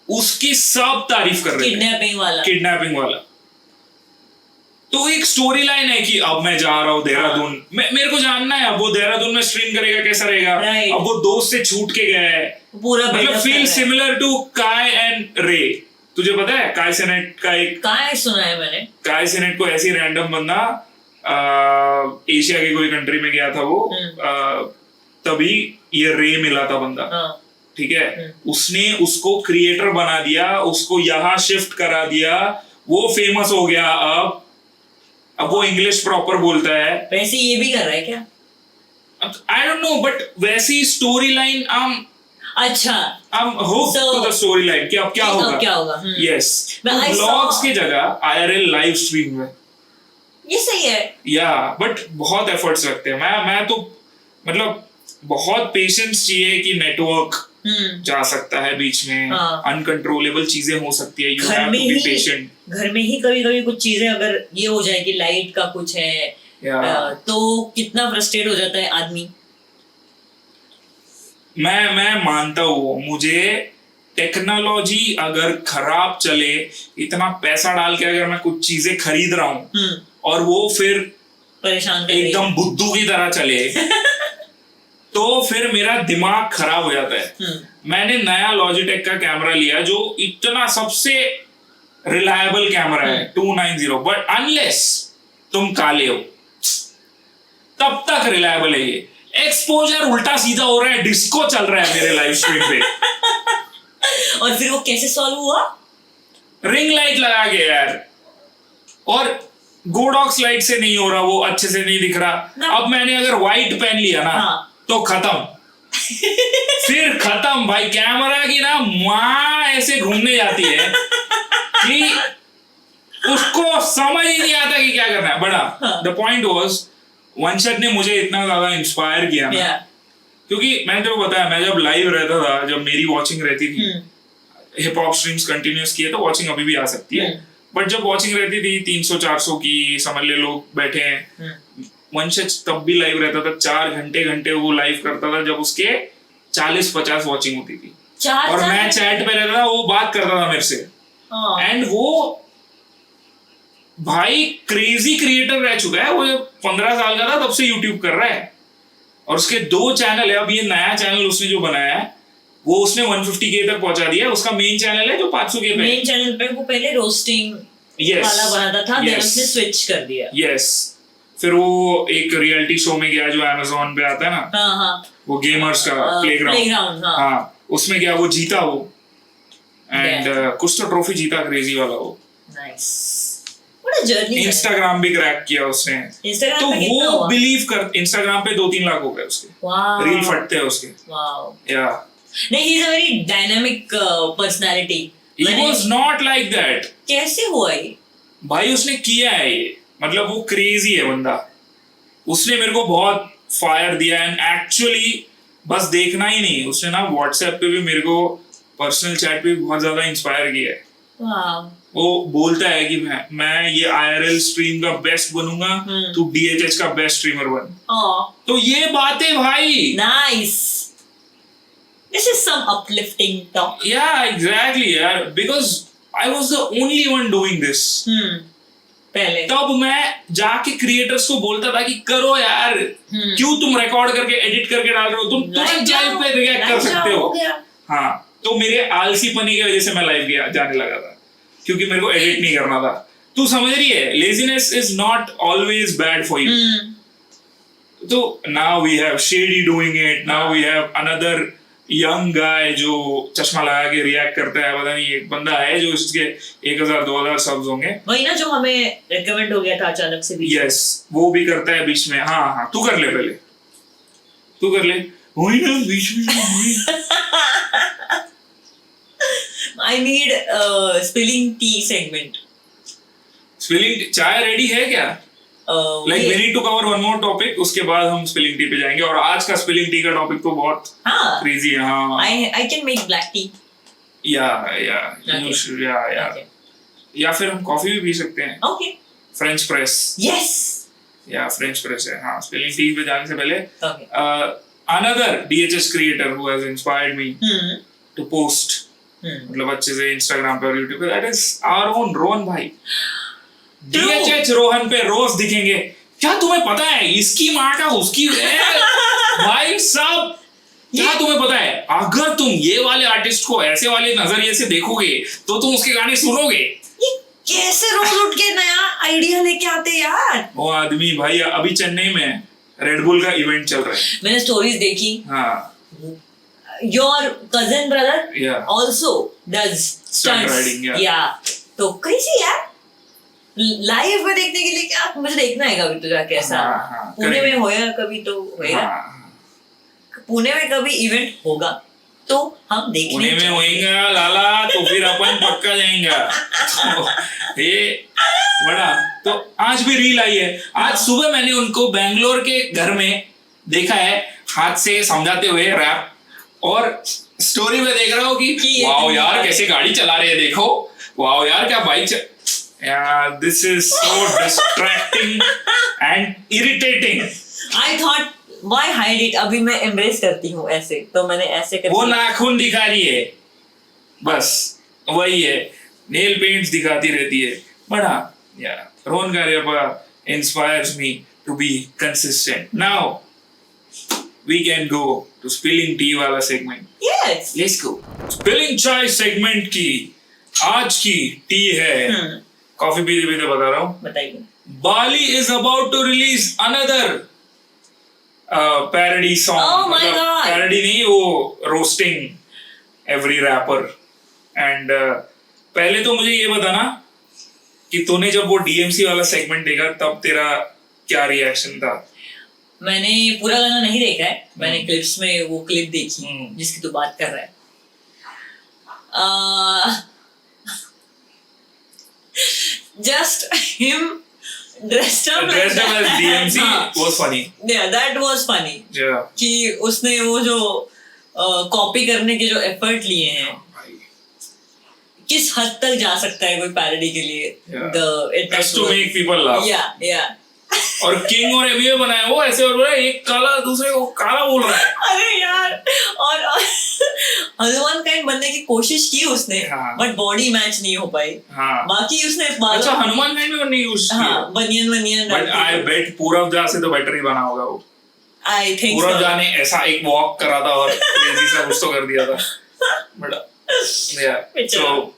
उसकी सब तारीफ कर रहे थे। किडनैपिंग वाला तो एक स्टोरी लाइन है कि अब मैं जा रहा हूँ देहरादून, मेरे को जानना है अब वो देहरादून में स्ट्रीम करेगा कैसा रहेगा। अब वो दोस्त से छूट के गया है, पूरा मतलब फील सिमिलर टू काय एंड रे। तुझे पता है काय सेनेट का एक, काय सुना है मैंने। काय सेनेट को ऐसी रैंडम बंदा एशिया के कोई कंट्री में गया था वो, तभी ये रे मिला था बंदा, ठीक है। उसने उसको क्रिएटर बना दिया, उसको यहाँ शिफ्ट करा दिया, वो फेमस हो गया। अब वो इंग्लिश प्रॉपर बोलता है। वैसे ये भी कर रहा है क्या? आई डोंट नो, बट वैसी स्टोरी लाइन अच्छा hooked to the story line कि अब क्या होगा। Yes, ब्लॉग्स की जगह IRL लाइव स्ट्रीम में, ये सही है। या बट बहुत एफर्ट्स लगते हैं। मैं तो मतलब बहुत पेशेंस चाहिए कि नेटवर्क जा सकता है बीच में, अनकंट्रोलेबल चीजें हो सकती है, you have to be patient. घर में ही कभी-कभी कुछ चीजें अगर ये हो जाए कि लाइट का कुछ है तो कितना फ्रस्ट्रेट हो जाता है आदमी। मैं मानता हूँ, मुझे टेक्नोलॉजी अगर खराब चले, इतना पैसा डाल के अगर मैं कुछ चीजें खरीद रहा हूँ और वो फिर परेशान एकदम बुद्धू की तरह चले तो फिर मेरा दिमाग खराब हो जाता है। मैंने नया लॉजिटेक का कैमरा लिया जो इतना सबसे रिलायबल कैमरा है 290, बट अनलेस तुम काले हो तब तक रिलायबल है ये। एक्सपोजर उल्टा सीधा हो रहा है, डिस्को चल रहा है मेरे लाइव स्ट्रीम पे। और फिर वो कैसे सॉल्व हुआ? रिंग लाइट लगा के यार, और गोडॉक्स लाइट से नहीं हो रहा, वो अच्छे से नहीं दिख रहा। अब मैंने अगर व्हाइट पहन लिया ना तो खत्म। फिर खत्म भाई, कैमरा की ना माँ ऐसे घूमने जाती है कि उसको समझ ही नहीं आता कि क्या करना है। बड़ा द पॉइंट वाज, वंशज ने मुझे इतना ज्यादा इंस्पायर किया ना, क्योंकि मैंने तेरे को बताया, मैं जब लाइव रहता था, जब मेरी वॉचिंग रहती थी, हिप हॉप स्ट्रीम्स कंटिन्यूस किए तो वॉचिंग अभी भी आ सकती है, बट जब वॉचिंग रहती थी 300-400 की, समझ ले लोग बैठे हैं, वंशज तब भी लाइव रहता था, 4 घंटे वो लाइव करता था जब उसके 40-50 वॉचिंग होती थी, और मैं चैट पे रहता था, वो बात करता था मेरे से। एंड वो भाई क्रेजी क्रिएटर रह चुका है, वो जब 15 साल का था तब से यूट्यूब कर रहा है, और उसके 2 चैनल है। अब ये नया चैनल उसने जो बनाया है वो उसने 150K तक पहुंचा दिया। उसका मेन चैनल है जो 500K पे। मेन चैनल पे वो पहले रोस्टिंग वाला बनाता था, देन उसने स्विच कर दिया। यस, फिर वो एक रियलिटी शो में गया जो Amazon पे आता है ना, वो गेमर्स का प्लेग्राउंड, उसमें गया, वो जीता वो, एंड कुछ तो ट्रॉफी जीता क्रेजी वाला वो। Nice, what a journey. Instagram भी क्रैक किया उसने, तो वो बिलीव कर, इंस्टाग्राम पे 2-3 लाख हो गए उसके, रील फटते हैं उसके। या नहीं, he is a very dynamic personality. He was not like that। कैसे हुआ ये भाई? उसने किया है ये, मतलब वो क्रेजी है बंदा। उसने मेरे को बहुत फायर दिया, एंड एक्चुअली बस देखना ही नहीं, उसने ना व्हाट्सएप पे भी मेरे को, पर्सनल चैट पे भी बहुत ज्यादा इंस्पायर किया है। वो बोलता है कि मैं ये IRL स्ट्रीम का बेस्ट बनूंगा, तू DHH का बेस्ट स्ट्रीमर बन। तो ये बातें भाई, nice, this is some uplifting talk. Yeah exactly यार, because I was the only one doing this पहले तब मैं जाके क्रिएटर्स को बोलता था कि करो यार, क्यों तुम रिकॉर्ड करके एडिट करके डाल रहे हो, तुम तुरंत लाइव पे रिएक्ट कर सकते हो। हाँ, तो मेरे आलसीपनी की वजह से मैं लाइव गया जाने लगा था, क्योंकि मेरे को एडिट नहीं करना था। तू समझ रही है, laziness is not always bad for you. तो now we have shady doing it, now we have another young guy जो चश्मा लगा के रिएक्ट करता है। पता नहीं, एक बंदा है जो इसके 1000-2000 सब्स होंगे, वही ना जो हमें रिकमेंड हो गया था अचानक से बीच। यस, वो भी करता है बीच में। हाँ हाँ, तू कर ले, पहले तू कर ले, वही ना बीच में। I need spilling tea segment. Spilling चाय रेडी है क्या? Like we need to cover one more topic, उसके बाद हम स्पिलिंग टी पे जाएंगे। और आज का स्पिलिंग टी का टॉपिक तो बहुत क्रेजी है। हाँ, I can make black tea. या या फिर हम कॉफी भी पी सकते हैं। Okay. French press. Yes. या फ्रेंच प्रेस है। हाँ, स्पिलिंग टी पे जाने से पहले Okay. another DHS creator who has inspired me to post, मतलब अच्छे से इंस्टाग्राम पे और यूट्यूब पे, that is our own Rohan भाई। DHH रोहन पे रोज दिखेंगे। क्या तुम्हें पता है इसकी माँ का उसकी भाई साहब, क्या तुम्हें पता है अगर तुम ये वाले आर्टिस्ट को ऐसे वाले नजरिए से देखोगे तो तुम उसके गाने सुनोगे। ये कैसे रोज उठ के नया आइडिया लेके आते यार। वो आदमी भाई अभी चेन्नई में रेडबुल का इवेंट चल रहा है। मैंने स्टोरीज देखी। हाँ, your cousin brother Yeah. also does Stunt stunts. riding, yeah. Yeah. तो crazy यार, लाइव में देखने के लिए क्या मुझे देखना है कभी तो जाके ऐसा। हाँ, पुणे में होया कभी तो होएगा। हाँ, पुणे में कभी इवेंट होगा तो हम देखने पुणे में होएगा लाला, तो फिर अपन पक्का जाएंगे। तो ये बड़ा, तो आज भी रील आई है। आज सुबह मैंने उनको बैंगलोर के घर में देखा है, हाथ से समझाते हुए रैप, और स्टोरी में देख रहा हूँ कि वाओ यार कैसे गाड़ी चला रहे हैं, देखो वाओ यार क्या bike this is so distracting and irritating. I thought why hide it, अभी मैं embrace करती हूँ ऐसे, तो मैंने ऐसे करके वो नाखून दिखा रही है, बस वही है, नेल पेंट्स दिखाती रहती है। बड़ा यार Rohan गारियाप्पा inspires me to be consistent. Now we can go to spilling tea वाला segment. Yes. Let's go. Spilling चाय segment की आज की टी है, कॉफी पीते पीते बता रहा हूँ। बताइए। Bali is about to release another parody song. Oh my God. Parody नहीं, वो roasting every rapper. And पहले तो मुझे ये बताना कि तूने जब वो DMC वाला सेगमेंट देखा तब तेरा क्या रिएक्शन था? मैंने पूरा गाना नहीं देखा है, मैंने क्लिप्स में वो क्लिप देखी जिसकी तू बात कर रहा है। Just him dressed up as DMC was funny. Yeah, that was funny. Yeah. कि उसने वो जो कॉपी करने के जो एफर्ट लिए हैं, किस हद तक जा सकता है कोई पैरोडी के लिए। Just to make people laugh. Yeah. और किंग और एमियो बनाया वो ऐसे, और बोला एक काला दूसरे को काला बोल रहा है। अरे यार, और हनुमान काइंड बनने की कोशिश की उसने, बट बॉडी मैच नहीं हो पाई। बाकी उसने अच्छा हनुमान काइंड में बनने की कोशिश की। बनियन बट आई बेट पूरब जा से तो बेटर ही बना होगा वो। आई थिंक पूरब जा ने ऐसा एक वॉक करा था और क्रेजी सा कुछ तो कर दिया था। बड़ा सो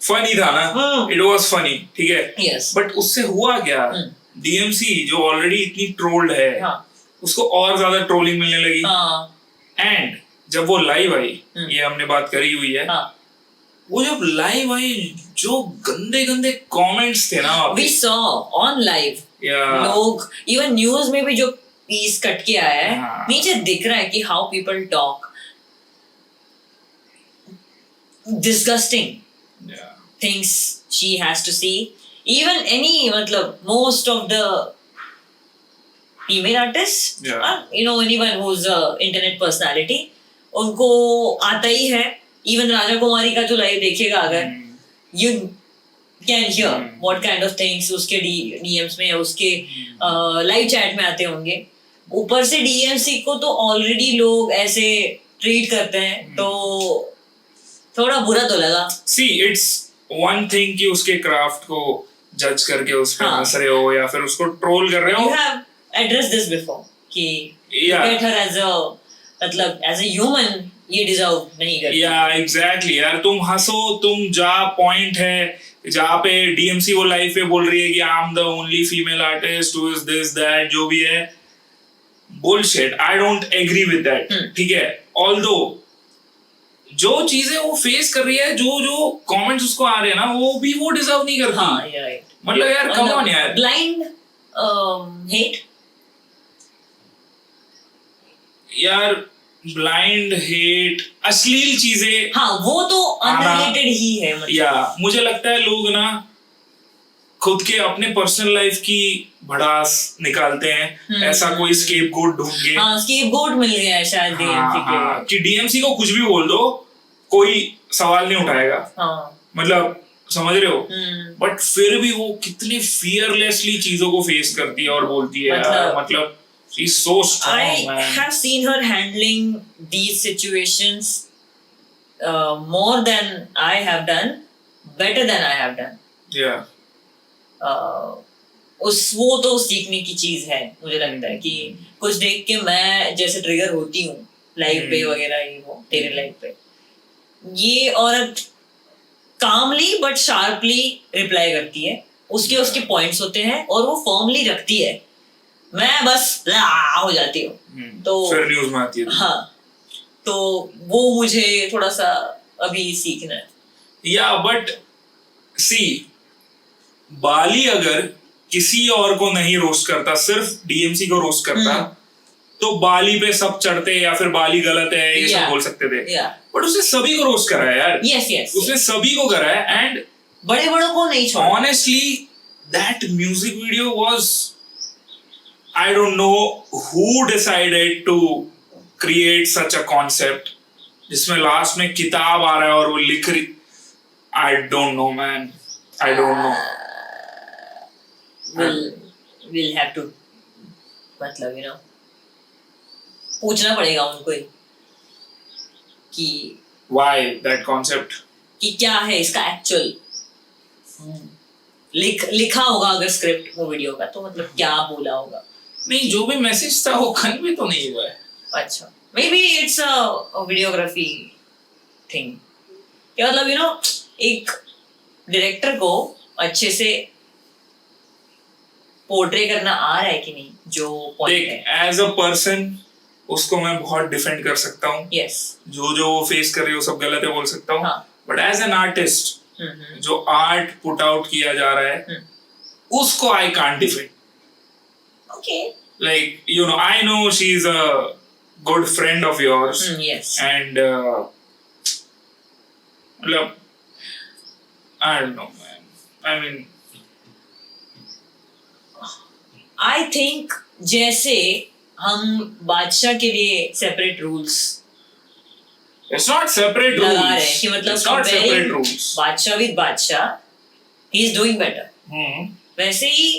फनी था ना, इट वाज फनी, ठीक है। बट उससे हुआ क्या, डीएमसी जो ऑलरेडी इतनी ट्रोल्ड है, उसको और ज्यादा ट्रोलिंग मिलने लगी। एंड जब वो लाइव आई, ये हमने बात करी हुई है, वो जब लाइव आई जो गंदे गंदे कमेंट्स थे ना, वी सॉ ऑन लाइव, लोग इवन न्यूज में भी जो पीस कट के आया है, नीचे दिख रहा है कि how people talk, disgusting things she has to see. Even any, मतलब most of the female artists, you know, anyone who's a internet personality, उनको आता ही है। Even राजा कुमारी का जो लाइव देखेगा अगर, you can hear what kind of things उसके DMs में, उसके लाइव चैट में आते होंगे। ऊपर से DMC को तो ऑलरेडी लोग ऐसे ट्रीट करते हैं, तो थोड़ा बुरा तो लगा। सी इट्स वन थिंग कि उसके क्राफ्ट को जज करके उस पे हाँ। हंस रहे हो या फिर उसको ट्रोल कर रहे हो। You have addressed this before कि Yeah. look at her as a मतलब as a human ये deserve नहीं करती। या एग्जैक्टली यार, तुम हंसो, तुम जहाँ पॉइंट है जहाँ पे डीएमसी वो लाइव पे बोल रही है कि I am the only female artist who is this that, जो भी है bullshit, I don't agree with that. ठीक है, ऑल्दो जो चीजें वो फेस कर रही है, जो जो कमेंट्स उसको आ रहे हैं ना, वो भी वो डिजर्व नहीं करती। हाँ, you're right. मतलब यार कम ऑन यार। Blind hate यार ब्लाइंड हेट, अश्लील चीजें, हाँ वो तो अनरिलेटेड ही है मतलब। या मुझे लगता है लोग ना खुद के अपने पर्सनल लाइफ की भड़ास निकालते हैं, ऐसा कोई स्केपगोट ढूंढ के। हाँ, स्केपगोट मिल गया है शायद डीएमसी के। कि डीएमसी को कुछ भी बोल दो, कोई सवाल नहीं उठाएगा। हाँ, मतलब समझ रहे हो, बट फिर भी वो कितनी फियरलेसली चीजों को फेस करती है और बोलती है यार, मतलब she's so strong, I man. have seen her handling these situations more than I have done, better than I have done. Yeah. वो तो सीखने की चीज है, मुझे लगता है कि कुछ देख के मैं जैसे ट्रिगर होती हूँ लाइव पे वगैरह, ये वो तेरे लाइव पे, ये औरत कामली बट शार्पली रिप्लाई करती है, उसके पॉइंट्स होते हैं और वो फॉर्मली रखती है। मैं बस हो जाती हूँ तो फिर न्यूज़ में आती है। हाँ, तो वो मुझे थोड़ा सा अभी सीखना है। या बट सी, बाली अगर किसी और को नहीं रोस्ट करता, सिर्फ डीएमसी को रोस्ट करता, तो बाली पे सब चढ़ते या फिर बाली गलत है ये सब बोल सकते थे। बट उसने सभी को रोस्ट करा है यार। यस, उसने सभी को करा है, एंड बड़े बड़ों को नहीं छोड़ा। Honestly that music video was, I don't know who decided to create such a concept जिसमें लास्ट में किताब आ रहा है और वो लिख रही, I don't know man, I don't know. We'll have to मतलब पूछना पड़ेगा उनको ही कि Why that concept? कि क्या है इसका एक्चुअल लिखा होगा अगर स्क्रिप्ट वो वीडियो का, तो मतलब क्या बोला होगा। नहीं, जो भी मैसेज था वो कन्वे तो नहीं हुआ है। अच्छा, may be it's a videography thing, क्या मतलब एक डायरेक्टर को अच्छे से पोर्ट्रे करना आ रहा है कि नहीं, जो पॉइंट है। एज अ पर्सन उसको मैं बहुत डिफेंड कर सकता हूँ। यस, जो वो फेस कर रही है वो सब गलत है बोल सकता हूँ। बट एज एन आर्टिस्ट जो आर्ट पुट आउट किया जा रहा है उसको I can't defend. Okay. Like, I know she's a good friend of yours. Yes. And मतलब I don't know man. I mean, I think जैसे हम बादशाह के लिए separate rules it's not separate लगा rules. रहे हैं कि मतलब It's not separate comparing rules. बादशाह विद बादशाह, he is doing better. वैसे ही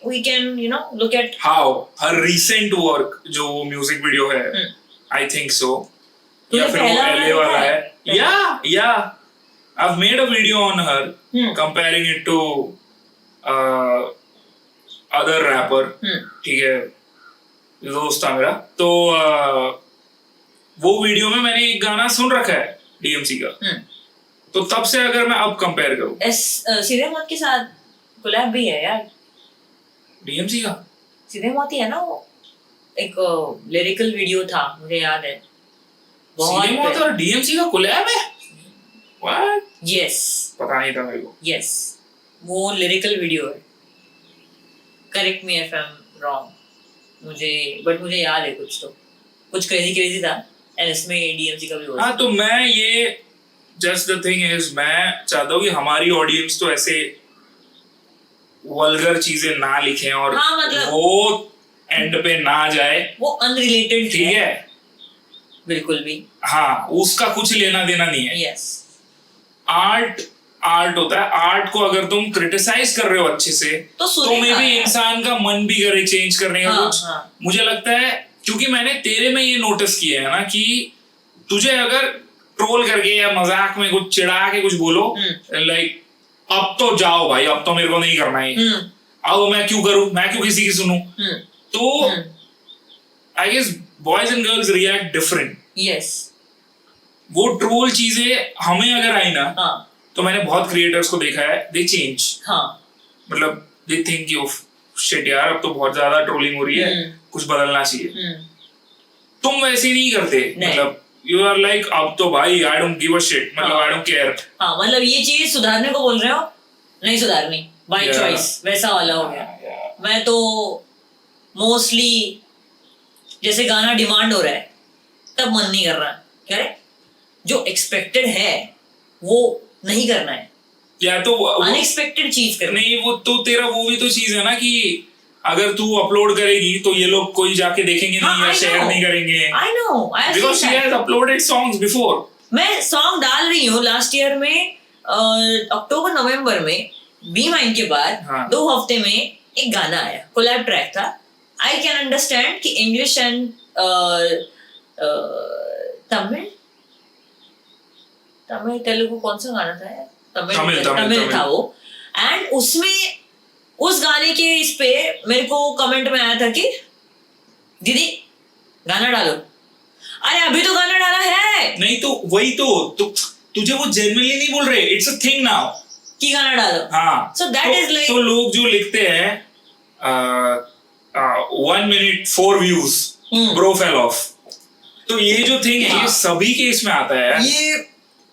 we can look at how her recent work, जो वो म्यूजिक वीडियो है, I think so. या फिर वो LA वाला है। Yeah. I've made a video on her comparing it to other rapper. ठीक है, दोस्त था मेरा, तो वो वीडियो में मैंने एक गाना सुन रखा है डीएमसी का, तो तब से अगर मैं अब कंपेयर करूं, सीधे मौत के साथ कोलैब भी है यार डीएमसी का। सीधे मौत ही है ना, वो एक लिरिकल वीडियो था, मुझे याद है बहुत। सीधे मौत और डीएमसी का कोलैब है? व्हाट? यस, पता नहीं था मेरे को। यस, वो लिरिकल वीडियो है, correct me if I am wrong, मुझे याद है कुछ क्रेजी था, एंड इसमें डीएमसी का भी हो। हाँ, तो मैं ये जस्ट द थिंग इज, मैं चाहता हूँ कि हमारी ऑडियंस तो ऐसे वल्गर चीजें ना लिखें और हाँ, मतलब वो एंड पे ना जाए, वो अनरिलेटेड ठीक है, बिल्कुल भी। हाँ, उसका कुछ लेना देना नहीं है। यस, आर्ट होता है, आर्ट को अगर तुम क्रिटिसाइज कर रहे हो अच्छे से तो मे भी इंसान का मन भी करे चेंज करने का कुछ। मुझे लगता है, क्योंकि मैंने तेरे में ये नोटिस किया है ना कि तुझे अगर ट्रोल करके या मजाक में कुछ चिढ़ा के कुछ बोलो, लाइक अब तो जाओ भाई, अब तो मेरे को नहीं करना है, अब मैं क्यों करूं, मैं क्यों किसी की सुनूं। तो I guess boys and girls react different. Yes, वो ट्रोल चीजें हमें अगर आई ना, तो मैंने बहुत क्रिएटर्स को देखा है, दे चेंज। मतलब दे थिंक कि शिट यार अब तो बहुत ज्यादा ट्रोलिंग हो रही है, कुछ बदलना चाहिए। तुम वैसे नहीं करते, मतलब यू आर लाइक अब तो भाई I don't give a shit, मतलब आई डोंट केयर। हाँ, मतलब ये चीज सुधारने को बोल रहे हो, नहीं सुधारनी, बाय चॉइस, वैसा वाला हो गया। मैं तो मोस्टली जैसे गाना डिमांड हो रहा है तब मन नहीं कर रहा, करेक्ट, जो एक्सपेक्टेड है वो नहीं करना है, या तो अनएक्सपेक्टेड चीज करनी। नहीं, वो तो तेरा वो भी तो चीज है ना कि अगर तू अपलोड करेगी तो ये लोग कोई जाके देखेंगे नहीं या शेयर नहीं करेंगे। I know, because she has uploaded songs before. मैं सॉन्ग डाल रही हूँ लास्ट ईयर में, अक्टूबर नवंबर में बी माइन के बाद 2 हफ्ते में एक गाना आया, कोलैब ट्रैक था। आई कैन अंडरस्टैंड कि इंग्लिश एंड तमिल तेलुगु कौन सा गाना था यार, तमिल था वो। एंड उसमें उस गाने के इस पे मेरे को कमेंट में आया था कि दीदी गाना डालो। अरे अभी तो गाना डाला है। नहीं तो वही तो तुझे वो जेन्युइनली नहीं बोल रहे, इट्स अ थिंग नाउ कि गाना डालो। हाँ, सो दैट इज लाइक, तो लोग जो लिखते हैं 1 minute 4 views, bro fell off, तो ये जो थिंग है ये सभी केस में आता है।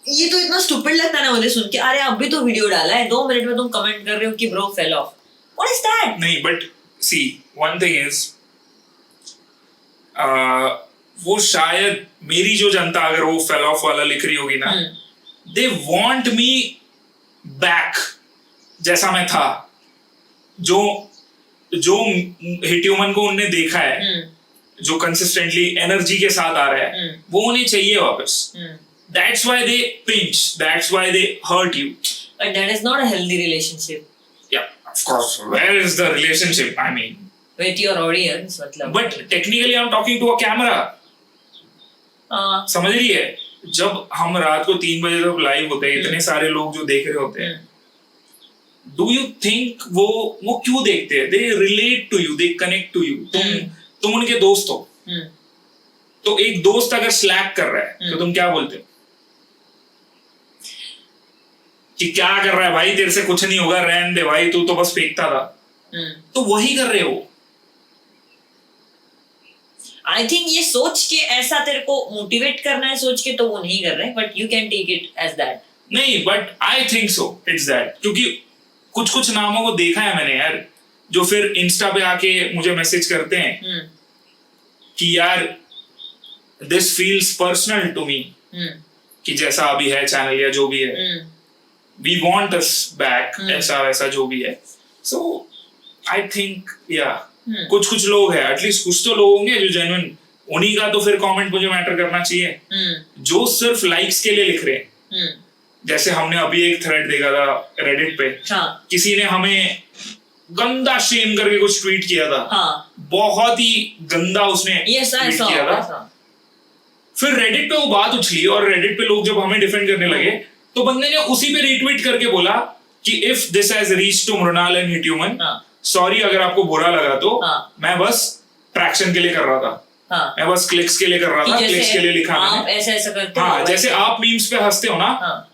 ये तो इतना स्टूपिड लगता है ना मुझे सुन के। अरे अभी तो वीडियो डाला है, 2 मिनट में तुम कमेंट कर रहे हो कि bro fell off, what is that? नहीं, but see one thing is वो शायद मेरी जो जनता अगर वो फेल ऑफ वाला लिख रही होगी ना, दे वांट मी बैक जैसा मैं था, जो हिट ह्यूमन को उन्होंने देखा है, जो कंसिस्टेंटली एनर्जी के साथ आ रहा है, वो उन्हें चाहिए वापस। That's why they pinch. That's why they hurt you. But that is not a healthy relationship. Yeah, of course. Where is the relationship? I mean, with your audience, मतलब. But technically, I'm talking to a camera. समझ रही है? जब हम रात को 3 बजे तक लाइव होते हैं, इतने सारे लोग जो देख रहे होते हैं, do you think वो क्यों देखते हैं? They relate to you, they connect to you. तुम उनके दोस्त हो. तो एक दोस्त अगर स्लैक कर रहा है, तो तुम क्या बोलते हो? कि क्या कर रहा है भाई, तेरे से कुछ नहीं होगा, रहने दे भाई, तू तो बस फेंकता था। तो वही कर रहे हो। आई थिंक ये सोच के ऐसा तेरे को मोटिवेट करना है सोच के, तो वो नहीं कर रहे, but you can take it as that. नहीं, but I think so it's that, क्योंकि कुछ नामों को देखा है मैंने यार, जो फिर इंस्टा पे आके मुझे मैसेज करते हैं कि यार this feels personal to me, कि जैसा अभी है चैनल या जो भी है, वी वांट अस बैक, ऐसा वैसा जो भी है। सो आई थिंक या कुछ लोग हैं, एटलीस्ट कुछ तो लोग होंगे जो जेन्युइन, उन्हीं का तो फिर कमेंट मुझे मैटर करना चाहिए। जो सिर्फ लाइक्स के लिए लिख रहे हैं, जैसे हमने अभी एक थ्रेड देखा था रेडिट पे, किसी ने हमें गंदा शेम करके कुछ ट्वीट किया था, बहुत ही गंदा उसने ट्वीट किया था। फिर रेडिट पे वो बात उछली और रेडिट पे लोग जब हमें डिफेंड करने लगे, तो बंदे ने उसी पे रीट्वीट करके बोला कि if this has reached to Mrinal and hit human, sorry अगर आपको बुरा लगा तो, मैं बस ट्रैक्शन के लिए कर रहा था, मैं बस क्लिक्स के लिए कर रहा था, क्लिक्स के लिए लिखा मैंने, ऐसा करते हो। हाँ, जैसे आप मीम्स पे हंसते हो ना,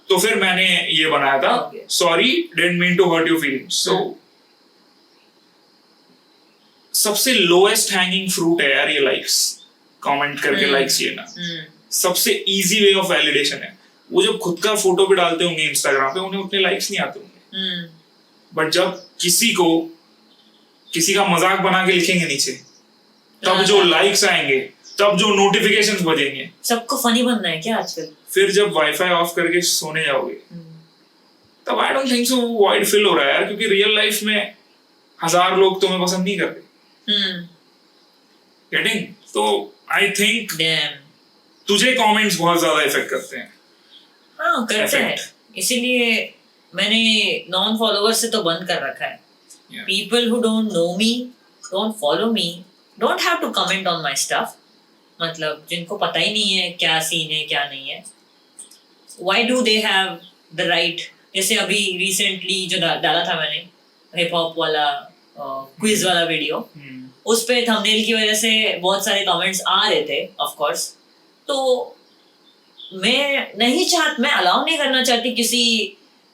तो फिर मैंने ये बनाया था, sorry didn't mean to hurt your feelings. So सबसे लोएस्ट हैंगिंग फ्रूट है यार ये लाइक्स, कमेंट करके लाइक्स लेना सबसे इजी वे ऑफ वैलिडेशन है। वो जब खुद का फोटो भी डालते होंगे इंस्टाग्राम पे, उन्हें उतने लाइक्स नहीं आते होंगे, बट जब किसी का मजाक बना के लिखेंगे नीचे, तब जो लाइक्स आएंगे, तब जो नोटिफिकेशंस बजेंगे। सबको फनी बनना है क्या आजकल? फिर जब वाईफाई ऑफ करके सोने जाओगे, तब I don't think so void fill हो रहा है यार, क्योंकि रियल लाइफ में 1000 लोग तुम्हें पसंद नहीं करते। गेटिंग? तो आई थिंक तुझे कमेंट्स बहुत ज्यादा इफेक्ट करते हैं। हाँ, करते हैं, इसीलिए मैंने नॉन फॉलोवर से तो बंद कर रखा है। People who don't know me, don't follow me, don't have to comment on my stuff. मतलब जिनको पता ही नहीं है क्या सीन है क्या नहीं है, why do they have the right? जैसे अभी रिसेंटली जो डाला था मैंने हिप हॉप वाला क्विज वाला वीडियो, उस पे थंबनेल की वजह से बहुत सारे कमेंट्स आ रहे थे ऑफ कोर्स, तो मैं अलाउ नहीं करना चाहती किसी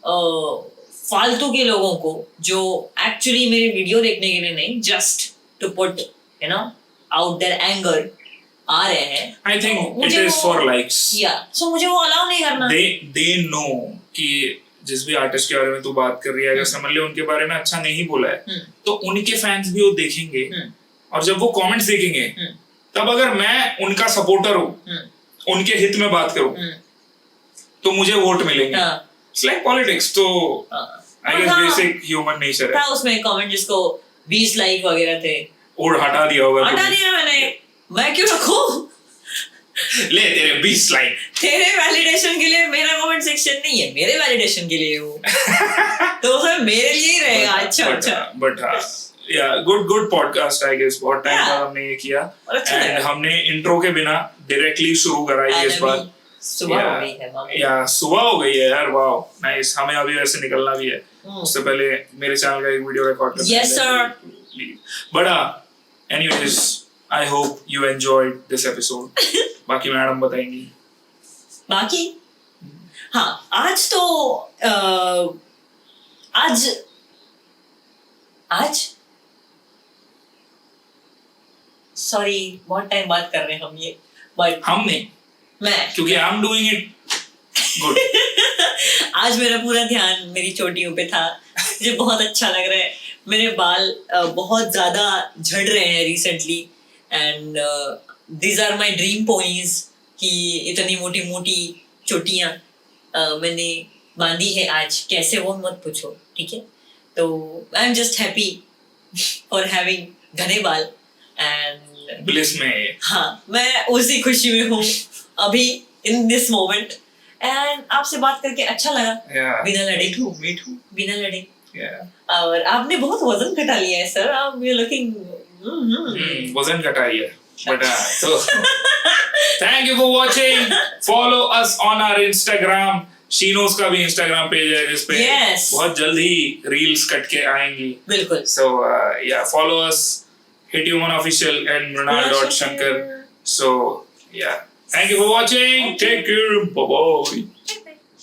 फालतू के लोगों को जो एक्चुअली मेरे वीडियो देखने के लिए नहीं, just to put you know out their anger आ रहे हैं. I think it is for likes. सो मुझे वो अलाउ नहीं करना. They know कि जिस भी आर्टिस्ट के बारे में तू बात कर रही है, अगर समझ ले उनके बारे में अच्छा नहीं बोला है, तो उनके फैंस भी वो देखेंगे, और जब वो कमेंट्स देखेंगे, तब अगर मैं उनका सपोर्टर हूँ, उनके हित में बात करूँ, तो मुझे वोट मिलेंगे. It's like politics. तो I guess basic human nature है. था उसमें कमेंट जिसको 20 लाइक वगैरह थे, और हटा दिया होगा. हटा दिया मैंने. मैं क्यों रखूं? ले तेरे 20 लाइक. तेरे वैलिडेशन के लिए मेरा कमेंट सेक्शन नहीं है, मेरे वैलिडेशन के लिए वो. तो फिर मेरे लिए ही रहेगा. अच्छा. But yeah, good podcast I guess. बहुत टाइम बाद हमने ये किया, and हमने इंट्रो के बिना डायरेक्टली शुरू करा है इस बार. सुबह हो गई है मामा. सुबह हो गई है यार. Wow nice. हमें अभी वैसे निकलना भी है. उससे पहले मेरे चैनल का एक वीडियो रिकॉर्ड करना है. Yes sir. But anyways, I hope you enjoyed this episode. बाकी मैडम बताएंगी. बाकी हाँ, आज तो आज सॉरी बहुत टाइम बात कर रहे हैं हम ये, बट हम नहीं, मैं, क्योंकि I am doing it good. आज मेरा पूरा ध्यान मेरी चोटियों पे था. मुझे बहुत अच्छा लग रहा है. मेरे बाल बहुत ज्यादा झड़ रहे हैं recently, and these are my dream ponies कि इतनी मोटी मोटी चोटियां मैंने बांधी है आज. कैसे वो मत पूछो, ठीक है. तो I am just happy for having घने बाल, एंड ब्लिस में. हाँ, मैं उसी खुशी में हूँ अभी इन दिस मोमेंट, एंड आपसे बात करके अच्छा लगा. बिना लड़े. Me too. बिना लड़े. Yeah. और आपने बहुत वजन घटा लिया है सर. आप यू लुकिंग वजन घटा लिया. But so thank you for watching. Follow us on our Instagram. शीनोस का भी इंस्टाग्राम पेज है जिस पे बहुत जल्द ही रील्स कट के आएंगी. बिल्कुल. So yeah, follow us. Hithuman Official and Mrunal.Shankar. So yeah, thank you for watching. Take care. Bye bye.